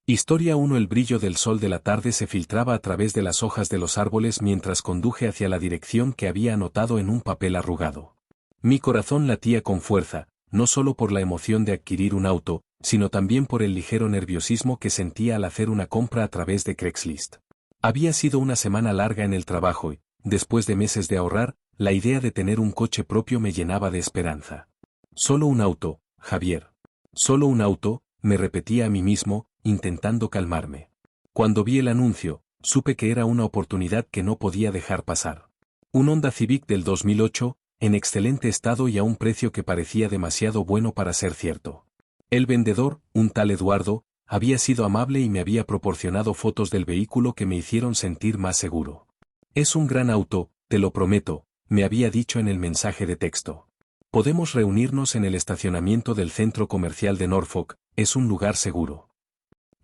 Historia 1. El brillo del sol de la tarde se filtraba a través de las hojas de los árboles mientras conduje hacia la dirección que había anotado en un papel arrugado. Mi corazón latía con fuerza, no solo por la emoción de adquirir un auto, sino también por el ligero nerviosismo que sentía al hacer una compra a través de Craigslist. Había sido una semana larga en el trabajo y, después de meses de ahorrar, la idea de tener un coche propio me llenaba de esperanza. Solo un auto, Javier. Solo un auto, me repetía a mí mismo, intentando calmarme. Cuando vi el anuncio, supe que era una oportunidad que no podía dejar pasar. Un Honda Civic del 2008, en excelente estado y a un precio que parecía demasiado bueno para ser cierto. El vendedor, un tal Eduardo, había sido amable y me había proporcionado fotos del vehículo que me hicieron sentir más seguro. Es un gran auto, te lo prometo, me había dicho en el mensaje de texto. Podemos reunirnos en el estacionamiento del centro comercial de Norfolk, es un lugar seguro.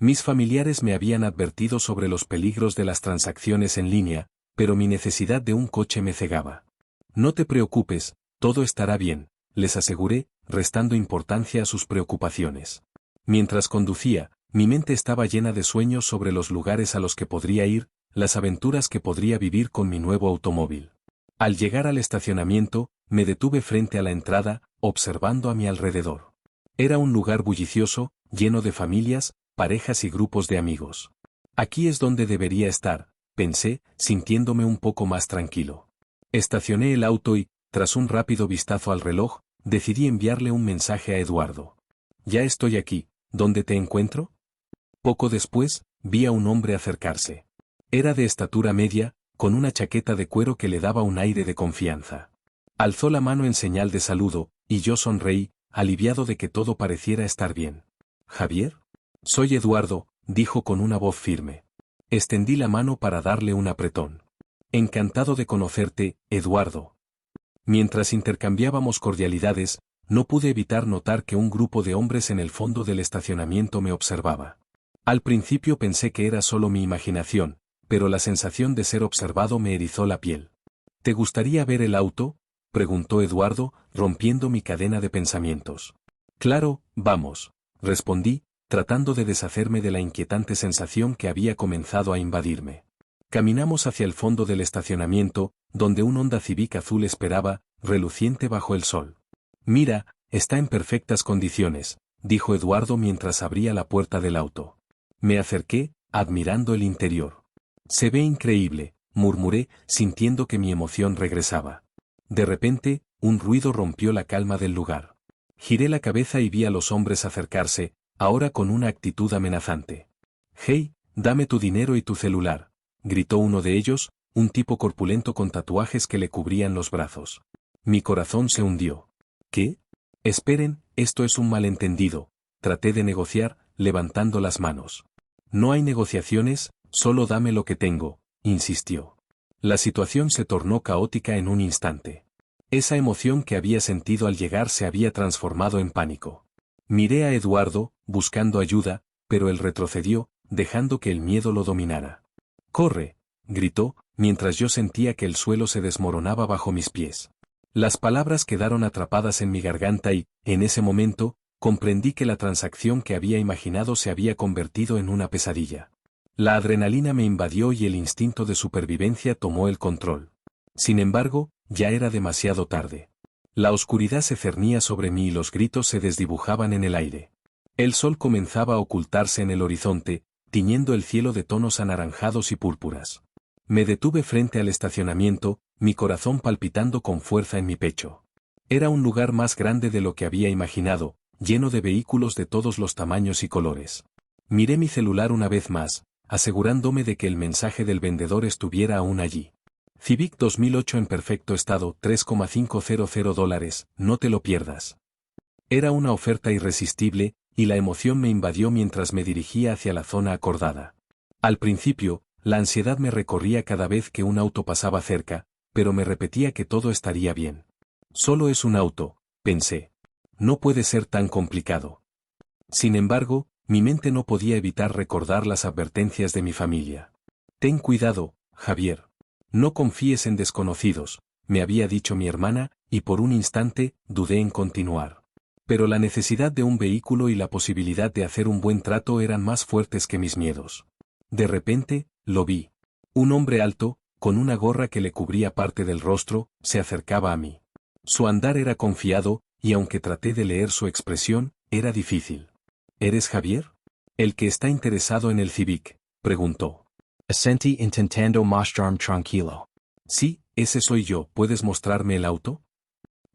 Mis familiares me habían advertido sobre los peligros de las transacciones en línea, pero mi necesidad de un coche me cegaba. No te preocupes, todo estará bien, les aseguré, restando importancia a sus preocupaciones. Mientras conducía, mi mente estaba llena de sueños sobre los lugares a los que podría ir, las aventuras que podría vivir con mi nuevo automóvil. Al llegar al estacionamiento, me detuve frente a la entrada, observando a mi alrededor. Era un lugar bullicioso, lleno de familias, parejas y grupos de amigos. Aquí es donde debería estar, pensé, sintiéndome un poco más tranquilo. Estacioné el auto y, tras un rápido vistazo al reloj, decidí enviarle un mensaje a Eduardo. Ya estoy aquí, ¿dónde te encuentro? Poco después, vi a un hombre acercarse. Era de estatura media, con una chaqueta de cuero que le daba un aire de confianza. Alzó la mano en señal de saludo, y yo sonreí, aliviado de que todo pareciera estar bien. ¿Javier? Soy Eduardo, dijo con una voz firme. Extendí la mano para darle un apretón. Encantado de conocerte, Eduardo. Mientras intercambiábamos cordialidades, no pude evitar notar que un grupo de hombres en el fondo del estacionamiento me observaba. Al principio pensé que era solo mi imaginación, pero la sensación de ser observado me erizó la piel. ¿Te gustaría ver el auto?, preguntó Eduardo, rompiendo mi cadena de pensamientos. Claro, vamos, respondí, tratando de deshacerme de la inquietante sensación que había comenzado a invadirme. Caminamos hacia el fondo del estacionamiento, donde un Honda Civic azul esperaba, reluciente bajo el sol. Mira, está en perfectas condiciones, dijo Eduardo mientras abría la puerta del auto. Me acerqué, admirando el interior. Se ve increíble, murmuré, sintiendo que mi emoción regresaba. De repente, un ruido rompió la calma del lugar. Giré la cabeza y vi a los hombres acercarse, ahora con una actitud amenazante. «Hey, dame tu dinero y tu celular», gritó uno de ellos, un tipo corpulento con tatuajes que le cubrían los brazos. Mi corazón se hundió. ¿Qué? Esperen, esto es un malentendido, traté de negociar, levantando las manos. No hay negociaciones, solo dame lo que tengo, insistió. La situación se tornó caótica en un instante. Esa emoción que había sentido al llegar se había transformado en pánico. Miré a Eduardo, buscando ayuda, pero él retrocedió, dejando que el miedo lo dominara. «¡Corre!», gritó, mientras yo sentía que el suelo se desmoronaba bajo mis pies. Las palabras quedaron atrapadas en mi garganta y, en ese momento, comprendí que la transacción que había imaginado se había convertido en una pesadilla. La adrenalina me invadió y el instinto de supervivencia tomó el control. Sin embargo, ya era demasiado tarde. La oscuridad se cernía sobre mí y los gritos se desdibujaban en el aire. El sol comenzaba a ocultarse en el horizonte, tiñendo el cielo de tonos anaranjados y púrpuras. Me detuve frente al estacionamiento, mi corazón palpitando con fuerza en mi pecho. Era un lugar más grande de lo que había imaginado, lleno de vehículos de todos los tamaños y colores. Miré mi celular una vez más, asegurándome de que el mensaje del vendedor estuviera aún allí. Civic 2008 en perfecto estado, $3,500, no te lo pierdas. Era una oferta irresistible, y la emoción me invadió mientras me dirigía hacia la zona acordada. Al principio, la ansiedad me recorría cada vez que un auto pasaba cerca, pero me repetía que todo estaría bien. Solo es un auto, pensé. No puede ser tan complicado. Sin embargo, mi mente no podía evitar recordar las advertencias de mi familia. Ten cuidado, Javier. No confíes en desconocidos, me había dicho mi hermana, y por un instante, dudé en continuar. Pero la necesidad de un vehículo y la posibilidad de hacer un buen trato eran más fuertes que mis miedos. De repente, lo vi. Un hombre alto, con una gorra que le cubría parte del rostro, se acercaba a mí. Su andar era confiado, y aunque traté de leer su expresión, era difícil. ¿Eres Javier? ¿El que está interesado en el Civic?, preguntó. Asentí intentando mostrarme tranquilo. Sí, ese soy yo. ¿Puedes mostrarme el auto?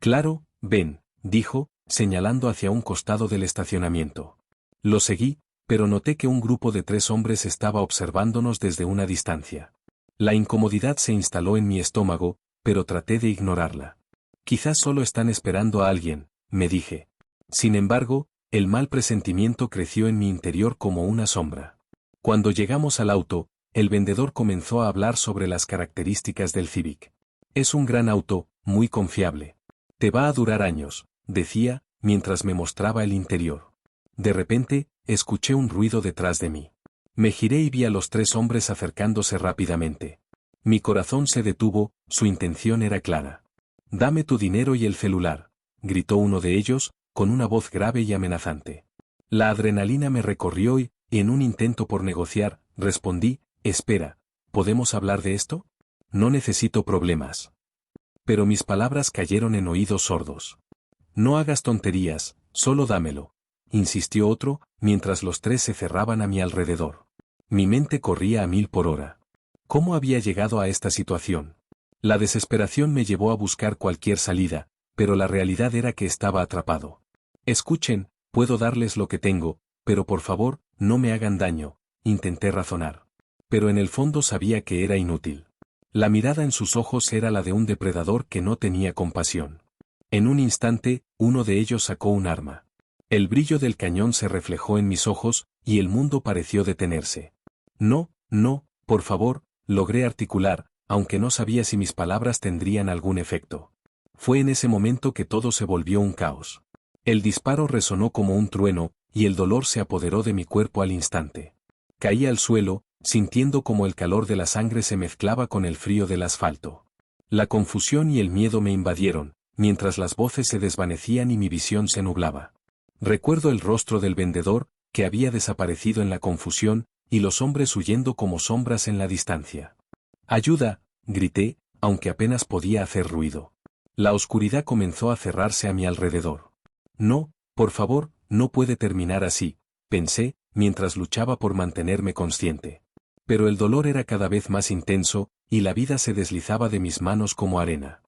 Claro, ven, dijo, señalando hacia un costado del estacionamiento. Lo seguí, pero noté que un grupo de 3 hombres estaba observándonos desde una distancia. La incomodidad se instaló en mi estómago, pero traté de ignorarla. Quizás solo están esperando a alguien, me dije. Sin embargo, el mal presentimiento creció en mi interior como una sombra. Cuando llegamos al auto, el vendedor comenzó a hablar sobre las características del Civic. Es un gran auto, muy confiable. Te va a durar años, decía, mientras me mostraba el interior. De repente, escuché un ruido detrás de mí. Me giré y vi a los 3 hombres acercándose rápidamente. Mi corazón se detuvo, su intención era clara. «Dame tu dinero y el celular», gritó uno de ellos, con una voz grave y amenazante. La adrenalina me recorrió y, en un intento por negociar, respondí, «Espera, ¿podemos hablar de esto? No necesito problemas». Pero mis palabras cayeron en oídos sordos. «No hagas tonterías, solo dámelo», insistió otro, mientras los 3 se cerraban a mi alrededor. Mi mente corría a 1000 por hora. ¿Cómo había llegado a esta situación? La desesperación me llevó a buscar cualquier salida, pero la realidad era que estaba atrapado. «Escuchen, puedo darles lo que tengo, pero por favor, no me hagan daño», intenté razonar. Pero en el fondo sabía que era inútil. La mirada en sus ojos era la de un depredador que no tenía compasión. En un instante, uno de ellos sacó un arma. El brillo del cañón se reflejó en mis ojos, y el mundo pareció detenerse. «No, no, por favor», logré articular, aunque no sabía si mis palabras tendrían algún efecto. Fue en ese momento que todo se volvió un caos. El disparo resonó como un trueno, y el dolor se apoderó de mi cuerpo al instante. Caí al suelo, sintiendo como el calor de la sangre se mezclaba con el frío del asfalto. La confusión y el miedo me invadieron, mientras las voces se desvanecían y mi visión se nublaba. Recuerdo el rostro del vendedor, que había desaparecido en la confusión, y los hombres huyendo como sombras en la distancia. «¡Ayuda!», grité, aunque apenas podía hacer ruido. La oscuridad comenzó a cerrarse a mi alrededor. «No, por favor, no puede terminar así», pensé, mientras luchaba por mantenerme consciente. Pero el dolor era cada vez más intenso, y la vida se deslizaba de mis manos como arena.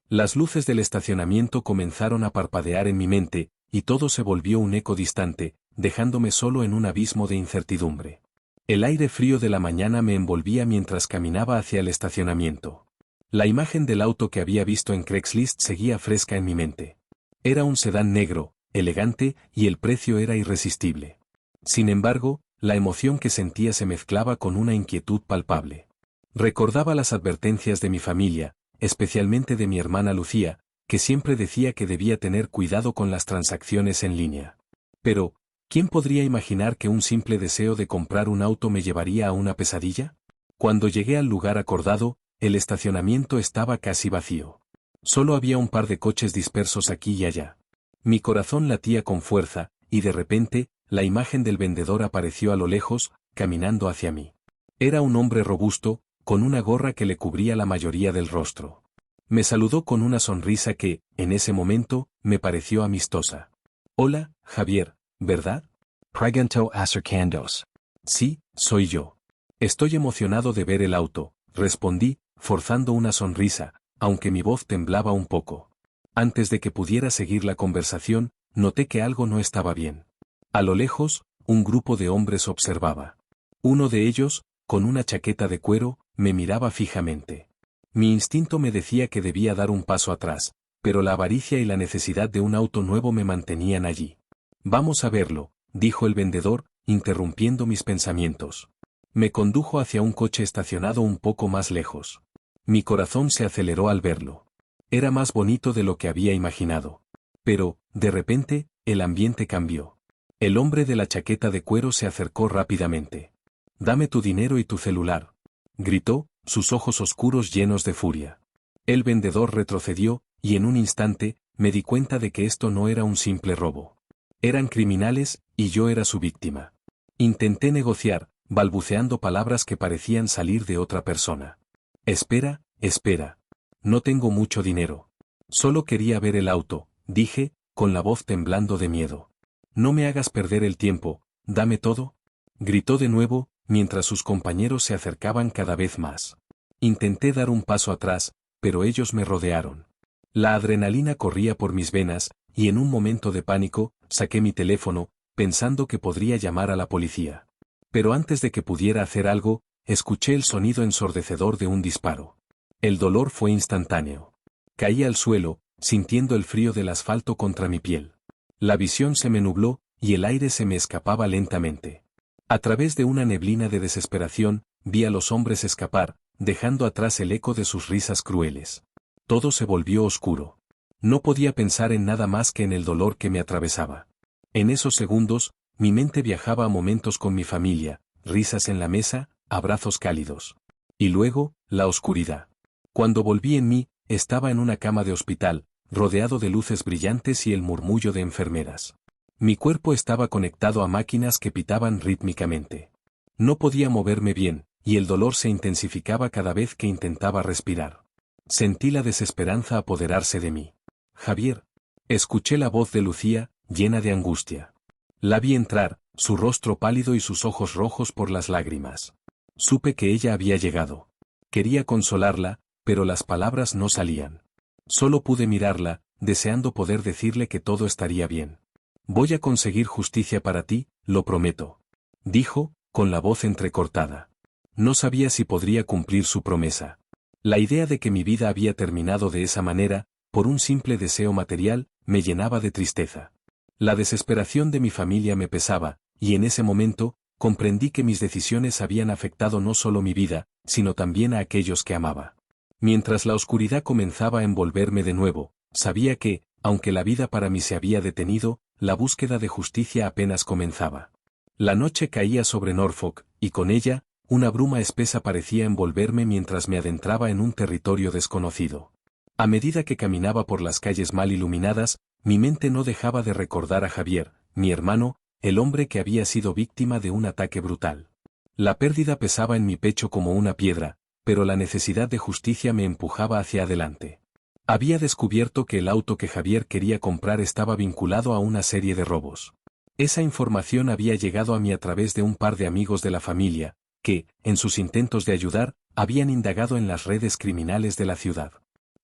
Las luces del estacionamiento comenzaron a parpadear en mi mente, y todo se volvió un eco distante, dejándome solo en un abismo de incertidumbre. El aire frío de la mañana me envolvía mientras caminaba hacia el estacionamiento. La imagen del auto que había visto en Craigslist seguía fresca en mi mente. Era un sedán negro, elegante, y el precio era irresistible. Sin embargo, la emoción que sentía se mezclaba con una inquietud palpable. Recordaba las advertencias de mi familia, especialmente de mi hermana Lucía, que siempre decía que debía tener cuidado con las transacciones en línea. Pero, ¿quién podría imaginar que un simple deseo de comprar un auto me llevaría a una pesadilla? Cuando llegué al lugar acordado, el estacionamiento estaba casi vacío. Solo había un par de coches dispersos aquí y allá. Mi corazón latía con fuerza, y de repente, la imagen del vendedor apareció a lo lejos, caminando hacia mí. Era un hombre robusto, con una gorra que le cubría la mayoría del rostro. Me saludó con una sonrisa que, en ese momento, me pareció amistosa. «Hola, Javier, ¿verdad?», Preguntó acercándose. «Sí, soy yo. Estoy emocionado de ver el auto», respondí, forzando una sonrisa, aunque mi voz temblaba un poco. Antes de que pudiera seguir la conversación, noté que algo no estaba bien. A lo lejos, un grupo de hombres observaba. Uno de ellos, con una chaqueta de cuero, me miraba fijamente. Mi instinto me decía que debía dar un paso atrás, pero la avaricia y la necesidad de un auto nuevo me mantenían allí. «Vamos a verlo», dijo el vendedor, interrumpiendo mis pensamientos. Me condujo hacia un coche estacionado un poco más lejos. Mi corazón se aceleró al verlo. Era más bonito de lo que había imaginado. Pero, de repente, el ambiente cambió. El hombre de la chaqueta de cuero se acercó rápidamente. «Dame tu dinero y tu celular», gritó, sus ojos oscuros llenos de furia. El vendedor retrocedió, y en un instante, me di cuenta de que esto no era un simple robo. Eran criminales, y yo era su víctima. Intenté negociar, balbuceando palabras que parecían salir de otra persona. Espera, espera. No tengo mucho dinero. Solo quería ver el auto, dije, con la voz temblando de miedo. No me hagas perder el tiempo, dame todo. Gritó de nuevo, mientras sus compañeros se acercaban cada vez más. Intenté dar un paso atrás, pero ellos me rodearon. La adrenalina corría por mis venas, y en un momento de pánico, saqué mi teléfono, pensando que podría llamar a la policía. Pero antes de que pudiera hacer algo, escuché el sonido ensordecedor de un disparo. El dolor fue instantáneo. Caí al suelo, sintiendo el frío del asfalto contra mi piel. La visión se me nubló, y el aire se me escapaba lentamente. A través de una neblina de desesperación, vi a los hombres escapar, dejando atrás el eco de sus risas crueles. Todo se volvió oscuro. No podía pensar en nada más que en el dolor que me atravesaba. En esos segundos, mi mente viajaba a momentos con mi familia, risas en la mesa, abrazos cálidos. Y luego, la oscuridad. Cuando volví en mí, estaba en una cama de hospital, rodeado de luces brillantes y el murmullo de enfermeras. Mi cuerpo estaba conectado a máquinas que pitaban rítmicamente. No podía moverme bien, y el dolor se intensificaba cada vez que intentaba respirar. Sentí la desesperanza apoderarse de mí. Javier. Escuché la voz de Lucía, llena de angustia. La vi entrar, su rostro pálido y sus ojos rojos por las lágrimas. Supe que ella había llegado. Quería consolarla, pero las palabras no salían. Solo pude mirarla, deseando poder decirle que todo estaría bien. Voy a conseguir justicia para ti, lo prometo. Dijo, con la voz entrecortada. No sabía si podría cumplir su promesa. La idea de que mi vida había terminado de esa manera, por un simple deseo material, me llenaba de tristeza. La desesperación de mi familia me pesaba, y en ese momento, comprendí que mis decisiones habían afectado no solo mi vida, sino también a aquellos que amaba. Mientras la oscuridad comenzaba a envolverme de nuevo, sabía que, aunque la vida para mí se había detenido, la búsqueda de justicia apenas comenzaba. La noche caía sobre Norfolk, y con ella, una bruma espesa parecía envolverme mientras me adentraba en un territorio desconocido. A medida que caminaba por las calles mal iluminadas, mi mente no dejaba de recordar a Javier, mi hermano, el hombre que había sido víctima de un ataque brutal. La pérdida pesaba en mi pecho como una piedra, pero la necesidad de justicia me empujaba hacia adelante. Había descubierto que el auto que Javier quería comprar estaba vinculado a una serie de robos. Esa información había llegado a mí a través de un par de amigos de la familia, que, en sus intentos de ayudar, habían indagado en las redes criminales de la ciudad.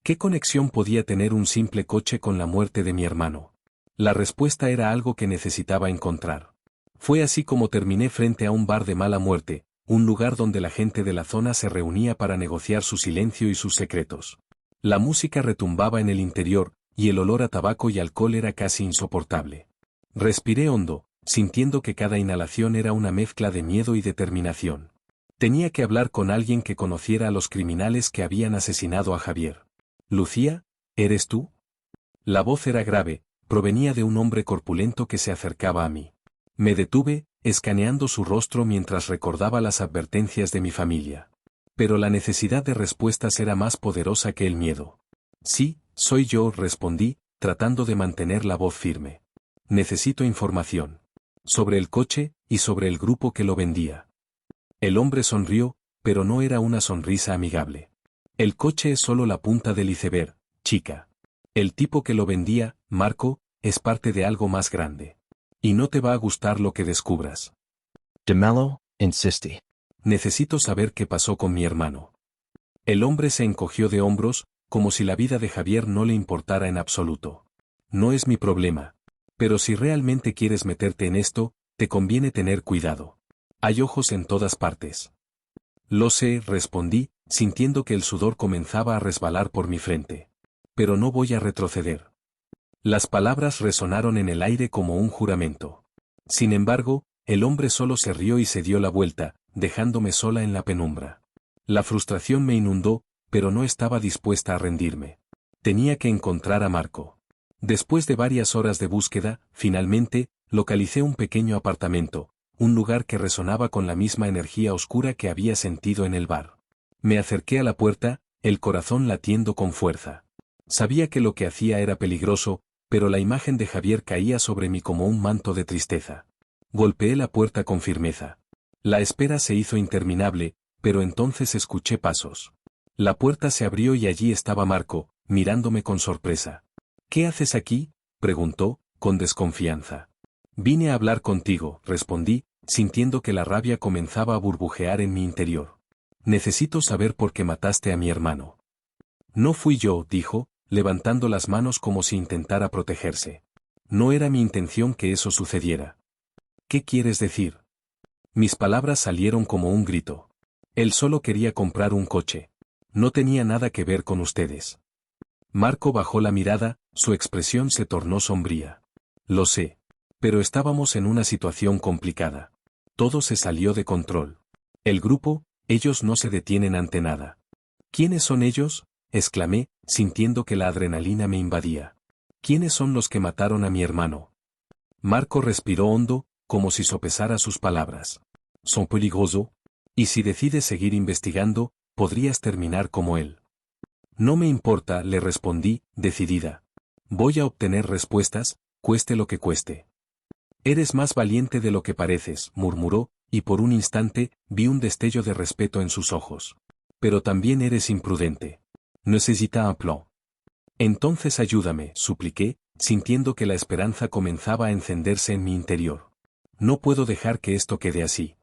¿Qué conexión podía tener un simple coche con la muerte de mi hermano? La respuesta era algo que necesitaba encontrar. Fue así como terminé frente a un bar de mala muerte, un lugar donde la gente de la zona se reunía para negociar su silencio y sus secretos. La música retumbaba en el interior, y el olor a tabaco y alcohol era casi insoportable. Respiré hondo, sintiendo que cada inhalación era una mezcla de miedo y determinación. Tenía que hablar con alguien que conociera a los criminales que habían asesinado a Javier. «Lucía, ¿eres tú?» La voz era grave, provenía de un hombre corpulento que se acercaba a mí. Me detuve, escaneando su rostro mientras recordaba las advertencias de mi familia. Pero la necesidad de respuestas era más poderosa que el miedo. «Sí, soy yo», respondí, tratando de mantener la voz firme. «Necesito información. Sobre el coche, y sobre el grupo que lo vendía». El hombre sonrió, pero no era una sonrisa amigable. «El coche es solo la punta del iceberg, chica. El tipo que lo vendía, Marco, es parte de algo más grande. Y no te va a gustar lo que descubras». DeMello, insistí. «Necesito saber qué pasó con mi hermano». El hombre se encogió de hombros, como si la vida de Javier no le importara en absoluto. «No es mi problema. Pero si realmente quieres meterte en esto, te conviene tener cuidado. Hay ojos en todas partes». «Lo sé», respondí, sintiendo que el sudor comenzaba a resbalar por mi frente. «Pero no voy a retroceder». Las palabras resonaron en el aire como un juramento. Sin embargo, el hombre solo se rió y se dio la vuelta, dejándome sola en la penumbra. La frustración me inundó, pero no estaba dispuesta a rendirme. Tenía que encontrar a Marco. Después de varias horas de búsqueda, finalmente, localicé un pequeño apartamento, un lugar que resonaba con la misma energía oscura que había sentido en el bar. Me acerqué a la puerta, el corazón latiendo con fuerza. Sabía que lo que hacía era peligroso, pero la imagen de Javier caía sobre mí como un manto de tristeza. Golpeé la puerta con firmeza. La espera se hizo interminable, pero entonces escuché pasos. La puerta se abrió y allí estaba Marco, mirándome con sorpresa. ¿Qué haces aquí?, preguntó, con desconfianza. Vine a hablar contigo, respondí, sintiendo que la rabia comenzaba a burbujear en mi interior. Necesito saber por qué mataste a mi hermano. No fui yo, dijo, levantando las manos como si intentara protegerse. No era mi intención que eso sucediera. ¿Qué quieres decir? Mis palabras salieron como un grito. Él solo quería comprar un coche. No tenía nada que ver con ustedes. Marco bajó la mirada, su expresión se tornó sombría. Lo sé. Pero estábamos en una situación complicada. Todo se salió de control. El grupo, ellos no se detienen ante nada. ¿Quiénes son ellos?, exclamé, sintiendo que la adrenalina me invadía. ¿Quiénes son los que mataron a mi hermano? Marco respiró hondo, como si sopesara sus palabras. Son peligrosos. Y si decides seguir investigando, podrías terminar como él. No me importa, le respondí, decidida. Voy a obtener respuestas, cueste lo que cueste. Eres más valiente de lo que pareces, murmuró, y por un instante, vi un destello de respeto en sus ojos. Pero también eres imprudente. Necesita un plan. Entonces ayúdame, supliqué, sintiendo que la esperanza comenzaba a encenderse en mi interior. No puedo dejar que esto quede así.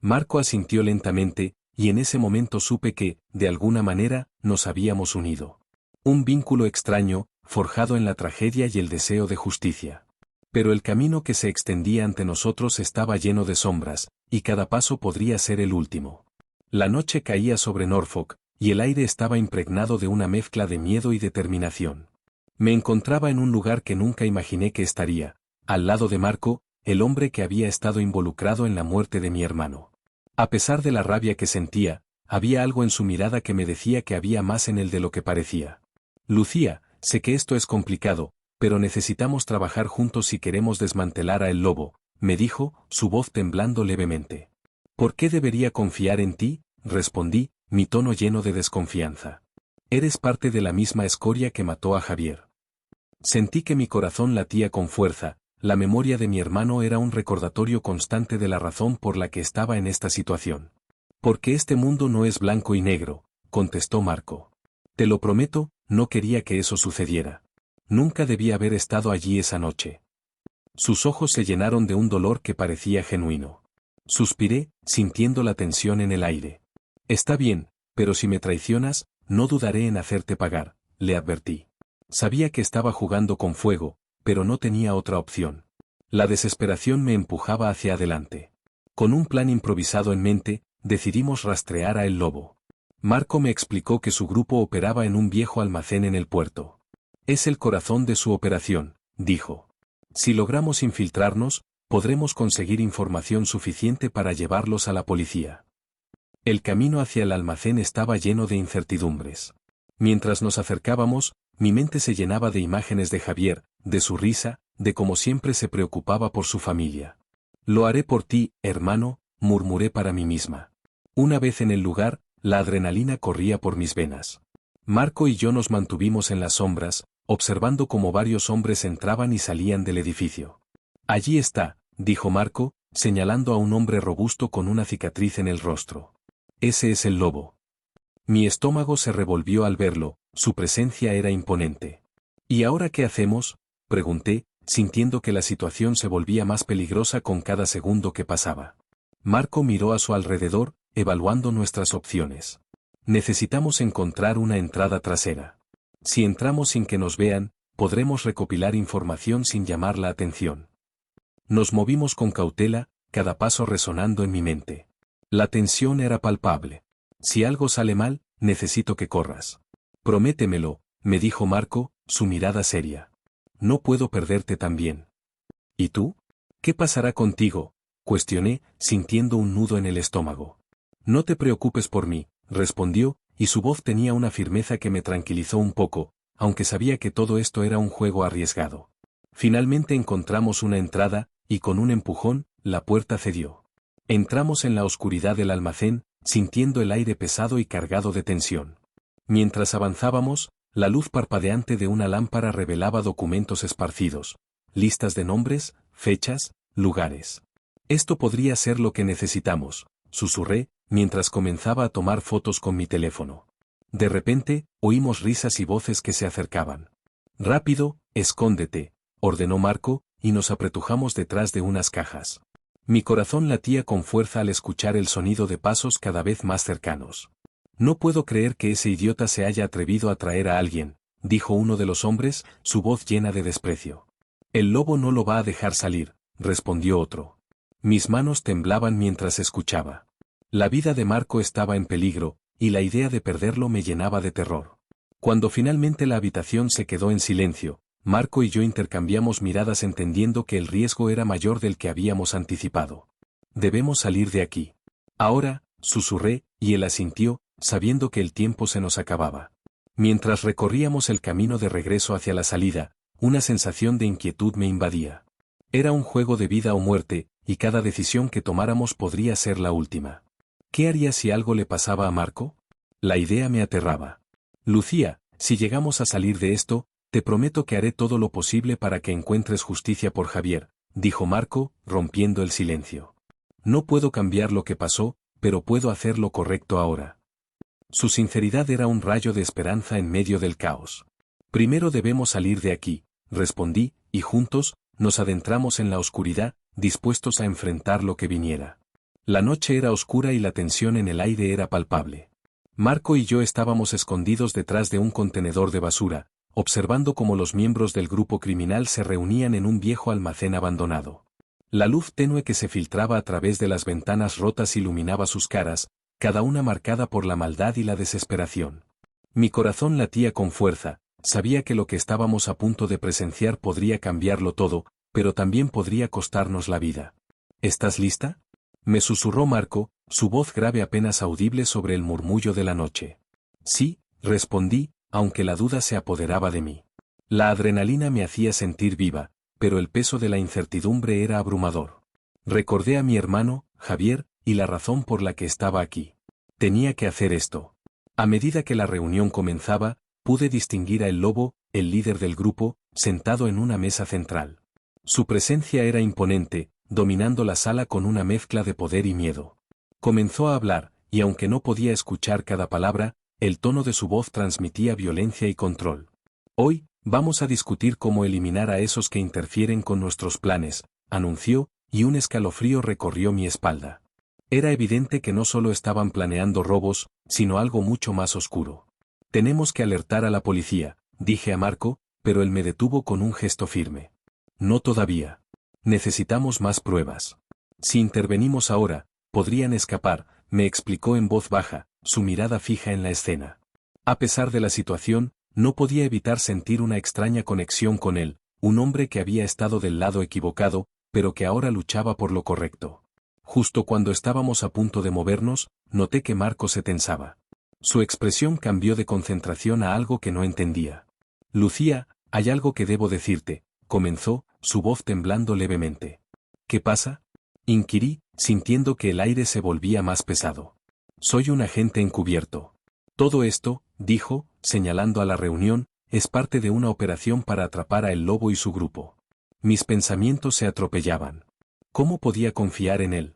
Marco asintió lentamente, y en ese momento supe que, de alguna manera, nos habíamos unido. Un vínculo extraño, forjado en la tragedia y el deseo de justicia. Pero el camino que se extendía ante nosotros estaba lleno de sombras, y cada paso podría ser el último. La noche caía sobre Norfolk, y el aire estaba impregnado de una mezcla de miedo y determinación. Me encontraba en un lugar que nunca imaginé que estaría, al lado de Marco, el hombre que había estado involucrado en la muerte de mi hermano. A pesar de la rabia que sentía, había algo en su mirada que me decía que había más en él de lo que parecía. Lucía, sé que esto es complicado, pero necesitamos trabajar juntos si queremos desmantelar a El Lobo, me dijo, su voz temblando levemente. ¿Por qué debería confiar en ti?, respondí, mi tono lleno de desconfianza. Eres parte de la misma escoria que mató a Javier. Sentí que mi corazón latía con fuerza, la memoria de mi hermano era un recordatorio constante de la razón por la que estaba en esta situación. Porque este mundo no es blanco y negro, contestó Marco. Te lo prometo, no quería que eso sucediera. Nunca debí haber estado allí esa noche. Sus ojos se llenaron de un dolor que parecía genuino. Suspiré, sintiendo la tensión en el aire. Está bien, pero si me traicionas, no dudaré en hacerte pagar, le advertí. Sabía que estaba jugando con fuego, pero no tenía otra opción. La desesperación me empujaba hacia adelante. Con un plan improvisado en mente, decidimos rastrear a El Lobo. Marco me explicó que su grupo operaba en un viejo almacén en el puerto. Es el corazón de su operación, dijo. Si logramos infiltrarnos, podremos conseguir información suficiente para llevarlos a la policía. El camino hacia el almacén estaba lleno de incertidumbres. Mientras nos acercábamos, mi mente se llenaba de imágenes de Javier, de su risa, de cómo siempre se preocupaba por su familia. Lo haré por ti, hermano, murmuré para mí misma. Una vez en el lugar, la adrenalina corría por mis venas. Marco y yo nos mantuvimos en las sombras, observando cómo varios hombres entraban y salían del edificio. Allí está, dijo Marco, señalando a un hombre robusto con una cicatriz en el rostro. Ese es el lobo. Mi estómago se revolvió al verlo, su presencia era imponente. ¿Y ahora qué hacemos?, pregunté, sintiendo que la situación se volvía más peligrosa con cada segundo que pasaba. Marco miró a su alrededor, evaluando nuestras opciones. Necesitamos encontrar una entrada trasera. Si entramos sin que nos vean, podremos recopilar información sin llamar la atención. Nos movimos con cautela, cada paso resonando en mi mente. La tensión era palpable. Si algo sale mal, necesito que corras. Prométemelo, me dijo Marco, su mirada seria. No puedo perderte también. ¿Y tú? ¿Qué pasará contigo?, cuestioné, sintiendo un nudo en el estómago. No te preocupes por mí, respondió, y su voz tenía una firmeza que me tranquilizó un poco, aunque sabía que todo esto era un juego arriesgado. Finalmente encontramos una entrada, y con un empujón, la puerta cedió. Entramos en la oscuridad del almacén, sintiendo el aire pesado y cargado de tensión. Mientras avanzábamos, La luz parpadeante de una lámpara revelaba documentos esparcidos, listas de nombres, fechas, lugares. Esto podría ser lo que necesitamos, susurré, mientras comenzaba a tomar fotos con mi teléfono. De repente, oímos risas y voces que se acercaban. Rápido, escóndete, ordenó Marco, y nos apretujamos detrás de unas cajas. Mi corazón latía con fuerza al escuchar el sonido de pasos cada vez más cercanos. No puedo creer que ese idiota se haya atrevido a traer a alguien, dijo uno de los hombres, su voz llena de desprecio. El lobo no lo va a dejar salir, respondió otro. Mis manos temblaban mientras escuchaba. La vida de Marco estaba en peligro, y la idea de perderlo me llenaba de terror. Cuando finalmente la habitación se quedó en silencio, Marco y yo intercambiamos miradas entendiendo que el riesgo era mayor del que habíamos anticipado. Debemos salir de aquí. Ahora, susurré, y él asintió, sabiendo que el tiempo se nos acababa. Mientras recorríamos el camino de regreso hacia la salida, una sensación de inquietud me invadía. Era un juego de vida o muerte, y cada decisión que tomáramos podría ser la última. ¿Qué haría si algo le pasaba a Marco? La idea me aterraba. Lucía, si llegamos a salir de esto, te prometo que haré todo lo posible para que encuentres justicia por Javier, dijo Marco, rompiendo el silencio. No puedo cambiar lo que pasó, pero puedo hacer lo correcto ahora. Su sinceridad era un rayo de esperanza en medio del caos. Primero debemos salir de aquí, respondí, y juntos, nos adentramos en la oscuridad, dispuestos a enfrentar lo que viniera. La noche era oscura y la tensión en el aire era palpable. Marco y yo estábamos escondidos detrás de un contenedor de basura, observando cómo los miembros del grupo criminal se reunían en un viejo almacén abandonado. La luz tenue que se filtraba a través de las ventanas rotas iluminaba sus caras, cada una marcada por la maldad y la desesperación. Mi corazón latía con fuerza, sabía que lo que estábamos a punto de presenciar podría cambiarlo todo, pero también podría costarnos la vida. ¿Estás lista?, me susurró Marco, su voz grave apenas audible sobre el murmullo de la noche. Sí, respondí, aunque la duda se apoderaba de mí. La adrenalina me hacía sentir viva, pero el peso de la incertidumbre era abrumador. Recordé a mi hermano, Javier, y la razón por la que estaba aquí. Tenía que hacer esto. A medida que la reunión comenzaba, pude distinguir a El Lobo, el líder del grupo, sentado en una mesa central. Su presencia era imponente, dominando la sala con una mezcla de poder y miedo. Comenzó a hablar, y aunque no podía escuchar cada palabra, el tono de su voz transmitía violencia y control. Hoy, vamos a discutir cómo eliminar a esos que interfieren con nuestros planes, anunció, y un escalofrío recorrió mi espalda. Era evidente que no solo estaban planeando robos, sino algo mucho más oscuro. Tenemos que alertar a la policía, dije a Marco, pero él me detuvo con un gesto firme. No todavía. Necesitamos más pruebas. Si intervenimos ahora, podrían escapar, me explicó en voz baja, su mirada fija en la escena. A pesar de la situación, no podía evitar sentir una extraña conexión con él, un hombre que había estado del lado equivocado, pero que ahora luchaba por lo correcto. Justo cuando estábamos a punto de movernos, noté que Marco se tensaba. Su expresión cambió de concentración a algo que no entendía. Lucía, hay algo que debo decirte, comenzó, su voz temblando levemente. ¿Qué pasa?, inquirí, sintiendo que el aire se volvía más pesado. Soy un agente encubierto. Todo esto, dijo, señalando a la reunión, es parte de una operación para atrapar a El Lobo y su grupo. Mis pensamientos se atropellaban. ¿Cómo podía confiar en él?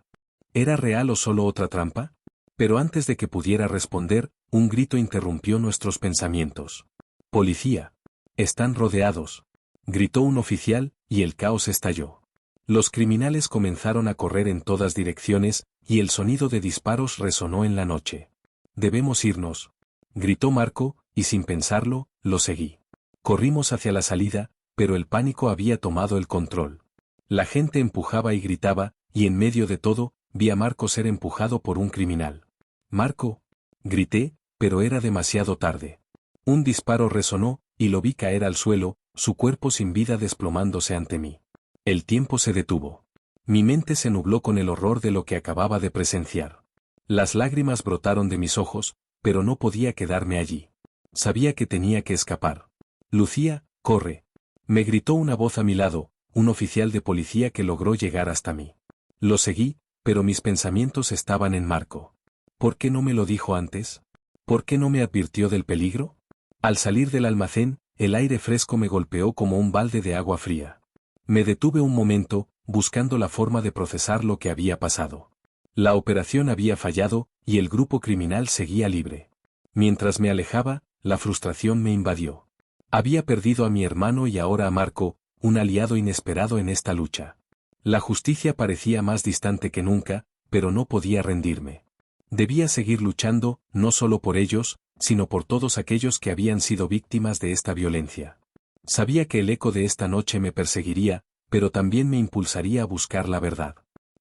¿Era real o solo otra trampa? Pero antes de que pudiera responder, un grito interrumpió nuestros pensamientos. ¡Policía! Están rodeados, gritó un oficial, y el caos estalló. Los criminales comenzaron a correr en todas direcciones, y el sonido de disparos resonó en la noche. Debemos irnos, gritó Marco, y sin pensarlo, lo seguí. Corrimos hacia la salida, pero el pánico había tomado el control. La gente empujaba y gritaba, y en medio de todo, vi a Marco ser empujado por un criminal. ¡Marco!, grité, pero era demasiado tarde. Un disparo resonó, y lo vi caer al suelo, su cuerpo sin vida desplomándose ante mí. El tiempo se detuvo. Mi mente se nubló con el horror de lo que acababa de presenciar. Las lágrimas brotaron de mis ojos, pero no podía quedarme allí. Sabía que tenía que escapar. Lucía, corre. Me gritó una voz a mi lado, un oficial de policía que logró llegar hasta mí. Lo seguí, pero mis pensamientos estaban en Marco. ¿Por qué no me lo dijo antes? ¿Por qué no me advirtió del peligro? Al salir del almacén, el aire fresco me golpeó como un balde de agua fría. Me detuve un momento, buscando la forma de procesar lo que había pasado. La operación había fallado, y el grupo criminal seguía libre. Mientras me alejaba, la frustración me invadió. Había perdido a mi hermano y ahora a Marco, un aliado inesperado en esta lucha. La justicia parecía más distante que nunca, pero no podía rendirme. Debía seguir luchando, no solo por ellos, sino por todos aquellos que habían sido víctimas de esta violencia. Sabía que el eco de esta noche me perseguiría, pero también me impulsaría a buscar la verdad.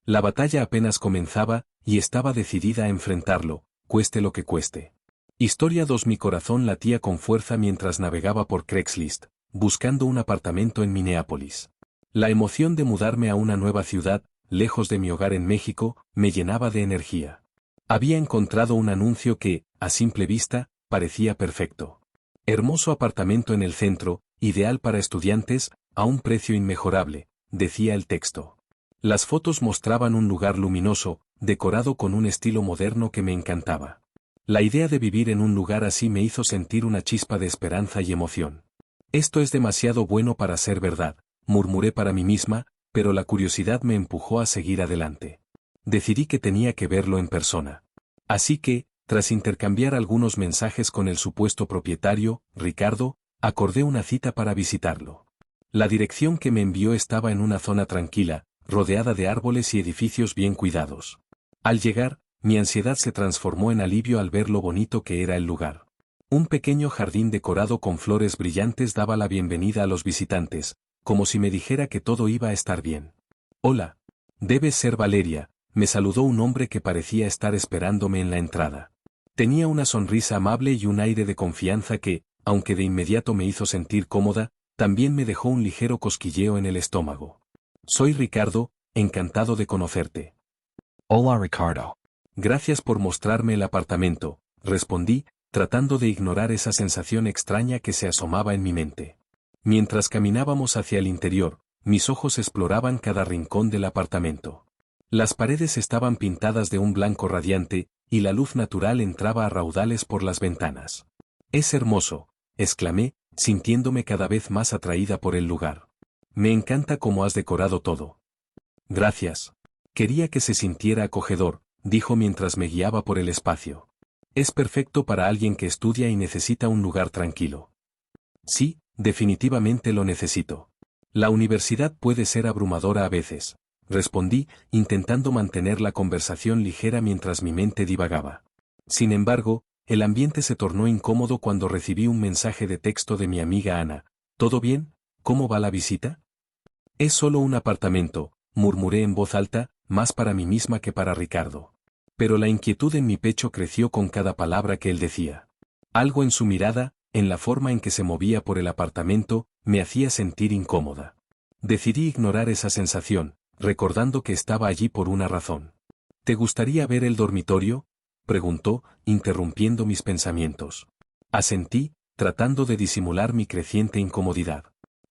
La batalla apenas comenzaba, y estaba decidida a enfrentarlo, cueste lo que cueste. Historia 2. Mi corazón latía con fuerza mientras navegaba por Craigslist, buscando un apartamento en Minneapolis. La emoción de mudarme a una nueva ciudad, lejos de mi hogar en México, me llenaba de energía. Había encontrado un anuncio que, a simple vista, parecía perfecto. Hermoso apartamento en el centro, ideal para estudiantes, a un precio inmejorable, decía el texto. Las fotos mostraban un lugar luminoso, decorado con un estilo moderno que me encantaba. La idea de vivir en un lugar así me hizo sentir una chispa de esperanza y emoción. Esto es demasiado bueno para ser verdad, murmuré para mí misma, pero la curiosidad me empujó a seguir adelante. Decidí que tenía que verlo en persona. Así que, tras intercambiar algunos mensajes con el supuesto propietario, Ricardo, acordé una cita para visitarlo. La dirección que me envió estaba en una zona tranquila, rodeada de árboles y edificios bien cuidados. Al llegar, mi ansiedad se transformó en alivio al ver lo bonito que era el lugar. Un pequeño jardín decorado con flores brillantes daba la bienvenida a los visitantes, como si me dijera que todo iba a estar bien. Hola. Debes ser Valeria, me saludó un hombre que parecía estar esperándome en la entrada. Tenía una sonrisa amable y un aire de confianza que, aunque de inmediato me hizo sentir cómoda, también me dejó un ligero cosquilleo en el estómago. Soy Ricardo, encantado de conocerte. Hola Ricardo. Gracias por mostrarme el apartamento, respondí, tratando de ignorar esa sensación extraña que se asomaba en mi mente. Mientras caminábamos hacia el interior, mis ojos exploraban cada rincón del apartamento. Las paredes estaban pintadas de un blanco radiante, y la luz natural entraba a raudales por las ventanas. Es hermoso, exclamé, sintiéndome cada vez más atraída por el lugar. Me encanta cómo has decorado todo. Gracias. Quería que se sintiera acogedor, dijo mientras me guiaba por el espacio. Es perfecto para alguien que estudia y necesita un lugar tranquilo. Sí, definitivamente lo necesito. La universidad puede ser abrumadora a veces, respondí, intentando mantener la conversación ligera mientras mi mente divagaba. Sin embargo, el ambiente se tornó incómodo cuando recibí un mensaje de texto de mi amiga Ana. ¿Todo bien? ¿Cómo va la visita? Es solo un apartamento, murmuré en voz alta, más para mí misma que para Ricardo. Pero la inquietud en mi pecho creció con cada palabra que él decía. Algo en su mirada, en la forma en que se movía por el apartamento, me hacía sentir incómoda. Decidí ignorar esa sensación, recordando que estaba allí por una razón. ¿Te gustaría ver el dormitorio?, preguntó, interrumpiendo mis pensamientos. Asentí, tratando de disimular mi creciente incomodidad.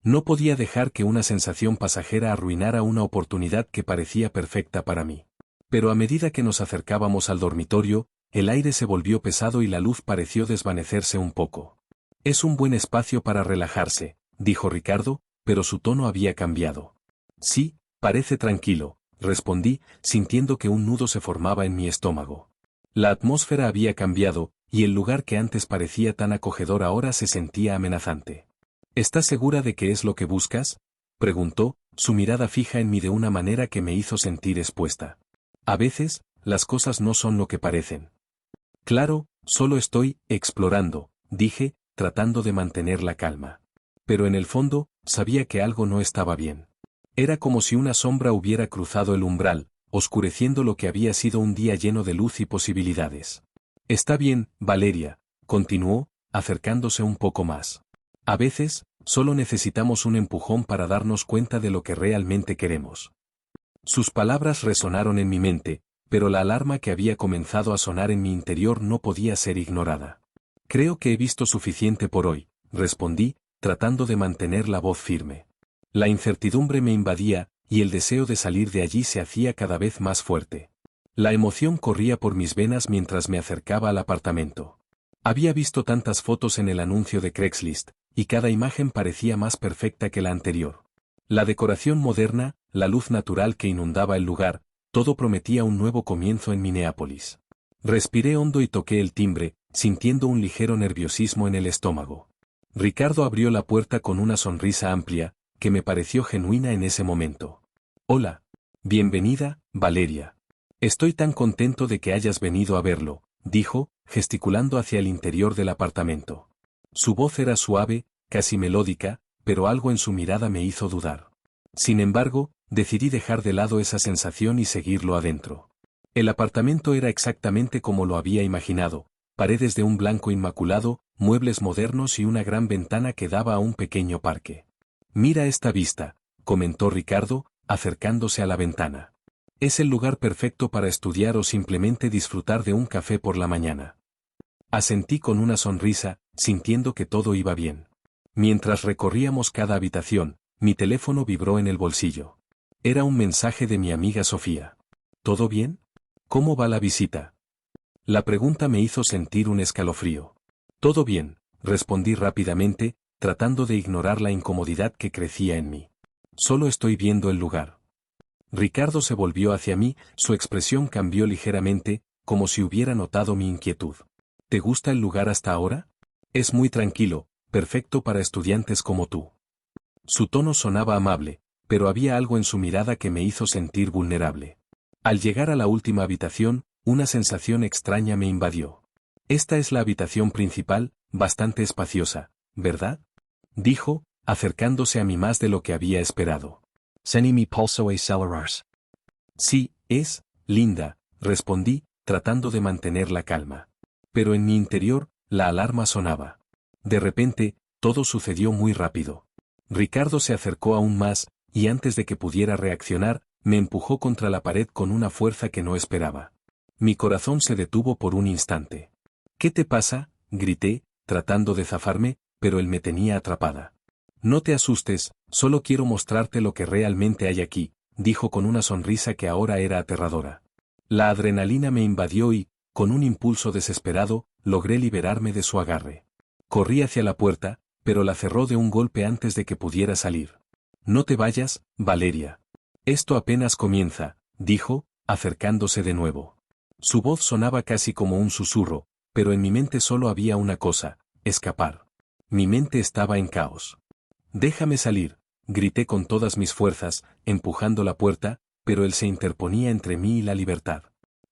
No podía dejar que una sensación pasajera arruinara una oportunidad que parecía perfecta para mí. Pero a medida que nos acercábamos al dormitorio, el aire se volvió pesado y la luz pareció desvanecerse un poco. Es un buen espacio para relajarse, dijo Ricardo, pero su tono había cambiado. Sí, parece tranquilo, respondí, sintiendo que un nudo se formaba en mi estómago. La atmósfera había cambiado, y el lugar que antes parecía tan acogedor ahora se sentía amenazante. ¿Estás segura de que es lo que buscas?, preguntó, su mirada fija en mí de una manera que me hizo sentir expuesta. A veces, las cosas no son lo que parecen. Claro, solo estoy explorando, dije, tratando de mantener la calma. Pero en el fondo, sabía que algo no estaba bien. Era como si una sombra hubiera cruzado el umbral, oscureciendo lo que había sido un día lleno de luz y posibilidades. Está bien, Valeria, continuó, acercándose un poco más. A veces, solo necesitamos un empujón para darnos cuenta de lo que realmente queremos. Sus palabras resonaron en mi mente, pero la alarma que había comenzado a sonar en mi interior no podía ser ignorada. Creo que he visto suficiente por hoy, respondí, tratando de mantener la voz firme. La incertidumbre me invadía, y el deseo de salir de allí se hacía cada vez más fuerte. La emoción corría por mis venas mientras me acercaba al apartamento. Había visto tantas fotos en el anuncio de Craigslist, y cada imagen parecía más perfecta que la anterior. La decoración moderna, la luz natural que inundaba el lugar, todo prometía un nuevo comienzo en Minneapolis. Respiré hondo y toqué el timbre, sintiendo un ligero nerviosismo en el estómago. Ricardo abrió la puerta con una sonrisa amplia, que me pareció genuina en ese momento. Hola. Bienvenida, Valeria. Estoy tan contento de que hayas venido a verlo, dijo, gesticulando hacia el interior del apartamento. Su voz era suave, casi melódica, pero algo en su mirada me hizo dudar. Sin embargo, decidí dejar de lado esa sensación y seguirlo adentro. El apartamento era exactamente como lo había imaginado, paredes de un blanco inmaculado, muebles modernos y una gran ventana que daba a un pequeño parque. Mira esta vista, comentó Ricardo, acercándose a la ventana. Es el lugar perfecto para estudiar o simplemente disfrutar de un café por la mañana. Asentí con una sonrisa, sintiendo que todo iba bien. Mientras recorríamos cada habitación, mi teléfono vibró en el bolsillo. Era un mensaje de mi amiga Sofía. ¿Todo bien? ¿Cómo va la visita? La pregunta me hizo sentir un escalofrío. Todo bien, respondí rápidamente, tratando de ignorar la incomodidad que crecía en mí. Solo estoy viendo el lugar. Ricardo se volvió hacia mí, su expresión cambió ligeramente, como si hubiera notado mi inquietud. ¿Te gusta el lugar hasta ahora? Es muy tranquilo, perfecto para estudiantes como tú. Su tono sonaba amable, pero había algo en su mirada que me hizo sentir vulnerable. Al llegar a la última habitación, una sensación extraña me invadió. Esta es la habitación principal, bastante espaciosa, ¿verdad? Dijo, acercándose a mí más de lo que había esperado. Seni mi pulso a acelerarse. Sí, es, linda, respondí, tratando de mantener la calma. Pero en mi interior, la alarma sonaba. De repente, todo sucedió muy rápido. Ricardo se acercó aún más, y antes de que pudiera reaccionar, me empujó contra la pared con una fuerza que no esperaba. Mi corazón se detuvo por un instante. ¿Qué te pasa?, grité, tratando de zafarme, pero él me tenía atrapada. No te asustes, solo quiero mostrarte lo que realmente hay aquí, dijo con una sonrisa que ahora era aterradora. La adrenalina me invadió y, con un impulso desesperado, logré liberarme de su agarre. Corrí hacia la puerta, pero la cerró de un golpe antes de que pudiera salir. No te vayas, Valeria. Esto apenas comienza, dijo, acercándose de nuevo. Su voz sonaba casi como un susurro, pero en mi mente solo había una cosa, escapar. Mi mente estaba en caos. Déjame salir, grité con todas mis fuerzas, empujando la puerta, pero él se interponía entre mí y la libertad.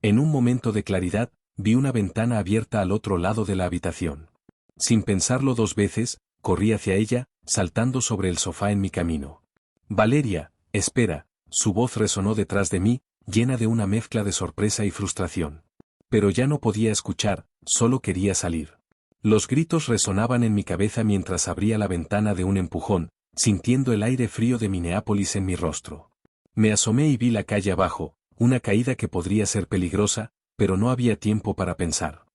En un momento de claridad, vi una ventana abierta al otro lado de la habitación. Sin pensarlo dos veces, corrí hacia ella, saltando sobre el sofá en mi camino. Valeria, espera, su voz resonó detrás de mí, llena de una mezcla de sorpresa y frustración. Pero ya no podía escuchar, solo quería salir. Los gritos resonaban en mi cabeza mientras abría la ventana de un empujón, sintiendo el aire frío de Minneapolis en mi rostro. Me asomé y vi la calle abajo, una caída que podría ser peligrosa, pero no había tiempo para pensar.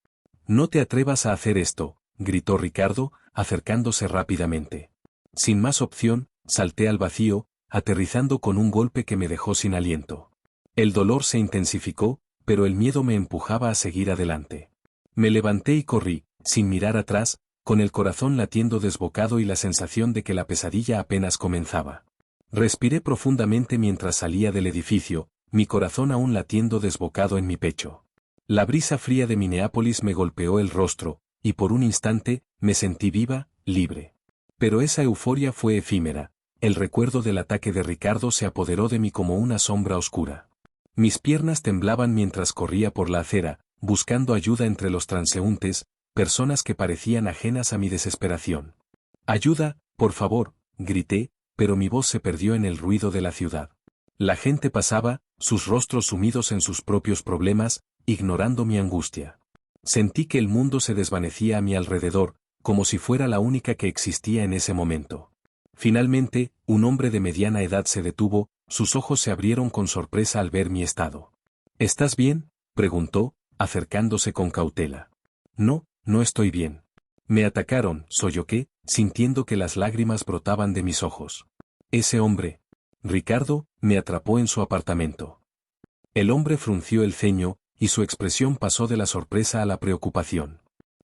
No te atrevas a hacer esto, gritó Ricardo, acercándose rápidamente. Sin más opción, salté al vacío, aterrizando con un golpe que me dejó sin aliento. El dolor se intensificó, pero el miedo me empujaba a seguir adelante. Me levanté y corrí, sin mirar atrás, con el corazón latiendo desbocado y la sensación de que la pesadilla apenas comenzaba. Respiré profundamente mientras salía del edificio, mi corazón aún latiendo desbocado en mi pecho. La brisa fría de Minneapolis me golpeó el rostro, y por un instante, me sentí viva, libre. Pero esa euforia fue efímera, el recuerdo del ataque de Ricardo se apoderó de mí como una sombra oscura. Mis piernas temblaban mientras corría por la acera, buscando ayuda entre los transeúntes, personas que parecían ajenas a mi desesperación. «Ayuda, por favor», grité, pero mi voz se perdió en el ruido de la ciudad. La gente pasaba, sus rostros sumidos en sus propios problemas, ignorando mi angustia. Sentí que el mundo se desvanecía a mi alrededor, como si fuera la única que existía en ese momento. Finalmente, un hombre de mediana edad se detuvo, sus ojos se abrieron con sorpresa al ver mi estado. «¿Estás bien?», preguntó, acercándose con cautela. «No, no estoy bien. Me atacaron», solloqué, sintiendo que las lágrimas brotaban de mis ojos. «Ese hombre, Ricardo, me atrapó en su apartamento». El hombre frunció el ceño, y su expresión pasó de la sorpresa a la preocupación.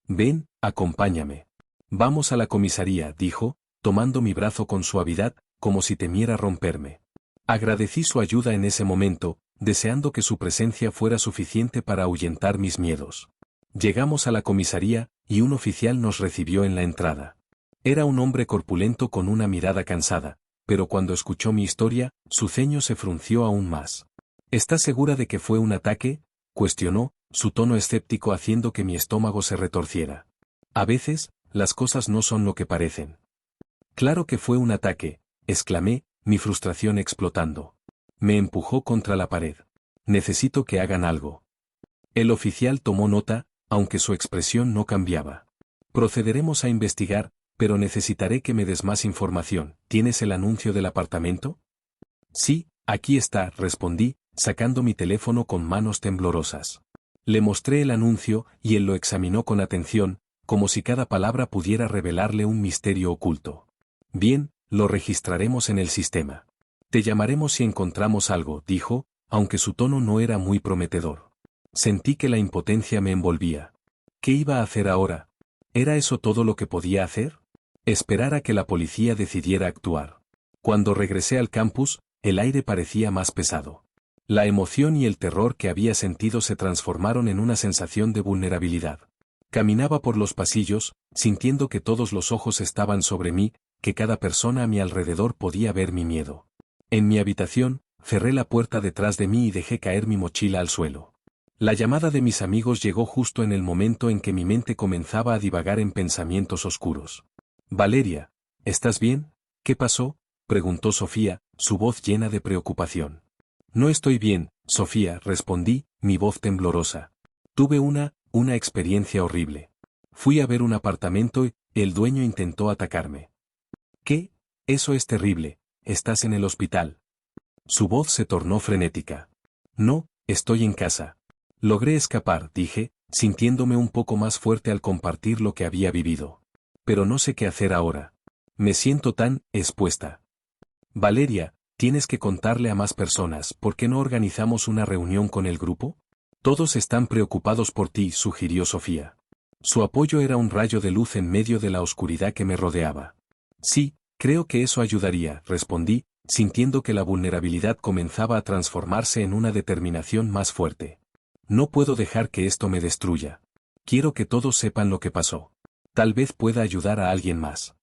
Ven, acompáñame. Vamos a la comisaría, dijo, tomando mi brazo con suavidad, como si temiera romperme. Agradecí su ayuda en ese momento, deseando que su presencia fuera suficiente para ahuyentar mis miedos. Llegamos a la comisaría, y un oficial nos recibió en la entrada. Era un hombre corpulento con una mirada cansada, pero cuando escuchó mi historia, su ceño se frunció aún más. ¿Estás segura de que fue un ataque?, cuestionó, su tono escéptico haciendo que mi estómago se retorciera. A veces, las cosas no son lo que parecen. Claro que fue un ataque, exclamé, mi frustración explotando. Me empujó contra la pared. Necesito que hagan algo. El oficial tomó nota, aunque su expresión no cambiaba. Procederemos a investigar, pero necesitaré que me des más información. ¿Tienes el anuncio del apartamento? Sí, aquí está, respondí, sacando mi teléfono con manos temblorosas. Le mostré el anuncio, y él lo examinó con atención, como si cada palabra pudiera revelarle un misterio oculto. Bien, lo registraremos en el sistema. Te llamaremos si encontramos algo, dijo, aunque su tono no era muy prometedor. Sentí que la impotencia me envolvía. ¿Qué iba a hacer ahora? ¿Era eso todo lo que podía hacer? Esperar a que la policía decidiera actuar. Cuando regresé al campus, el aire parecía más pesado. La emoción y el terror que había sentido se transformaron en una sensación de vulnerabilidad. Caminaba por los pasillos, sintiendo que todos los ojos estaban sobre mí, que cada persona a mi alrededor podía ver mi miedo. En mi habitación, cerré la puerta detrás de mí y dejé caer mi mochila al suelo. La llamada de mis amigos llegó justo en el momento en que mi mente comenzaba a divagar en pensamientos oscuros. Valeria, ¿estás bien? ¿Qué pasó?, preguntó Sofía, su voz llena de preocupación. No estoy bien, Sofía, respondí, mi voz temblorosa. Tuve una experiencia horrible. Fui a ver un apartamento y el dueño intentó atacarme. ¿Qué? Eso es terrible. ¿Estás en el hospital? Su voz se tornó frenética. No, estoy en casa. Logré escapar, dije, sintiéndome un poco más fuerte al compartir lo que había vivido. Pero no sé qué hacer ahora. Me siento tan expuesta. Valeria, tienes que contarle a más personas. ¿Por qué no organizamos una reunión con el grupo? Todos están preocupados por ti, sugirió Sofía. Su apoyo era un rayo de luz en medio de la oscuridad que me rodeaba. Sí, creo que eso ayudaría, respondí, sintiendo que la vulnerabilidad comenzaba a transformarse en una determinación más fuerte. No puedo dejar que esto me destruya. Quiero que todos sepan lo que pasó. Tal vez pueda ayudar a alguien más.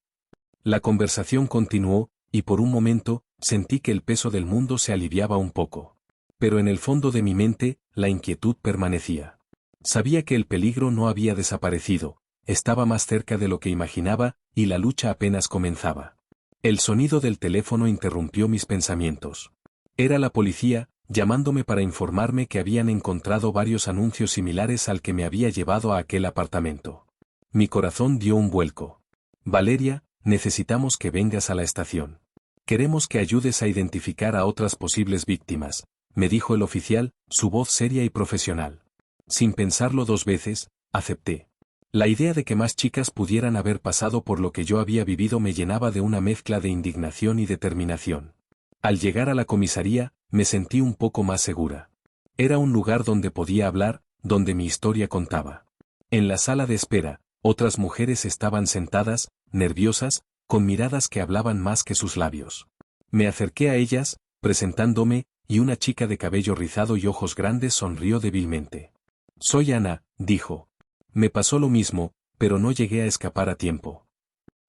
La conversación continuó, y por un momento, sentí que el peso del mundo se aliviaba un poco. Pero en el fondo de mi mente, la inquietud permanecía. Sabía que el peligro no había desaparecido, estaba más cerca de lo que imaginaba, y la lucha apenas comenzaba. El sonido del teléfono interrumpió mis pensamientos. Era la policía, llamándome para informarme que habían encontrado varios anuncios similares al que me había llevado a aquel apartamento. Mi corazón dio un vuelco. Valeria, necesitamos que vengas a la estación. Queremos que ayudes a identificar a otras posibles víctimas, me dijo el oficial, su voz seria y profesional. Sin pensarlo dos veces, acepté. La idea de que más chicas pudieran haber pasado por lo que yo había vivido me llenaba de una mezcla de indignación y determinación. Al llegar a la comisaría, me sentí un poco más segura. Era un lugar donde podía hablar, donde mi historia contaba. En la sala de espera, otras mujeres estaban sentadas, nerviosas, con miradas que hablaban más que sus labios. Me acerqué a ellas, presentándome, y una chica de cabello rizado y ojos grandes sonrió débilmente. Soy Ana, dijo. Me pasó lo mismo, pero no llegué a escapar a tiempo.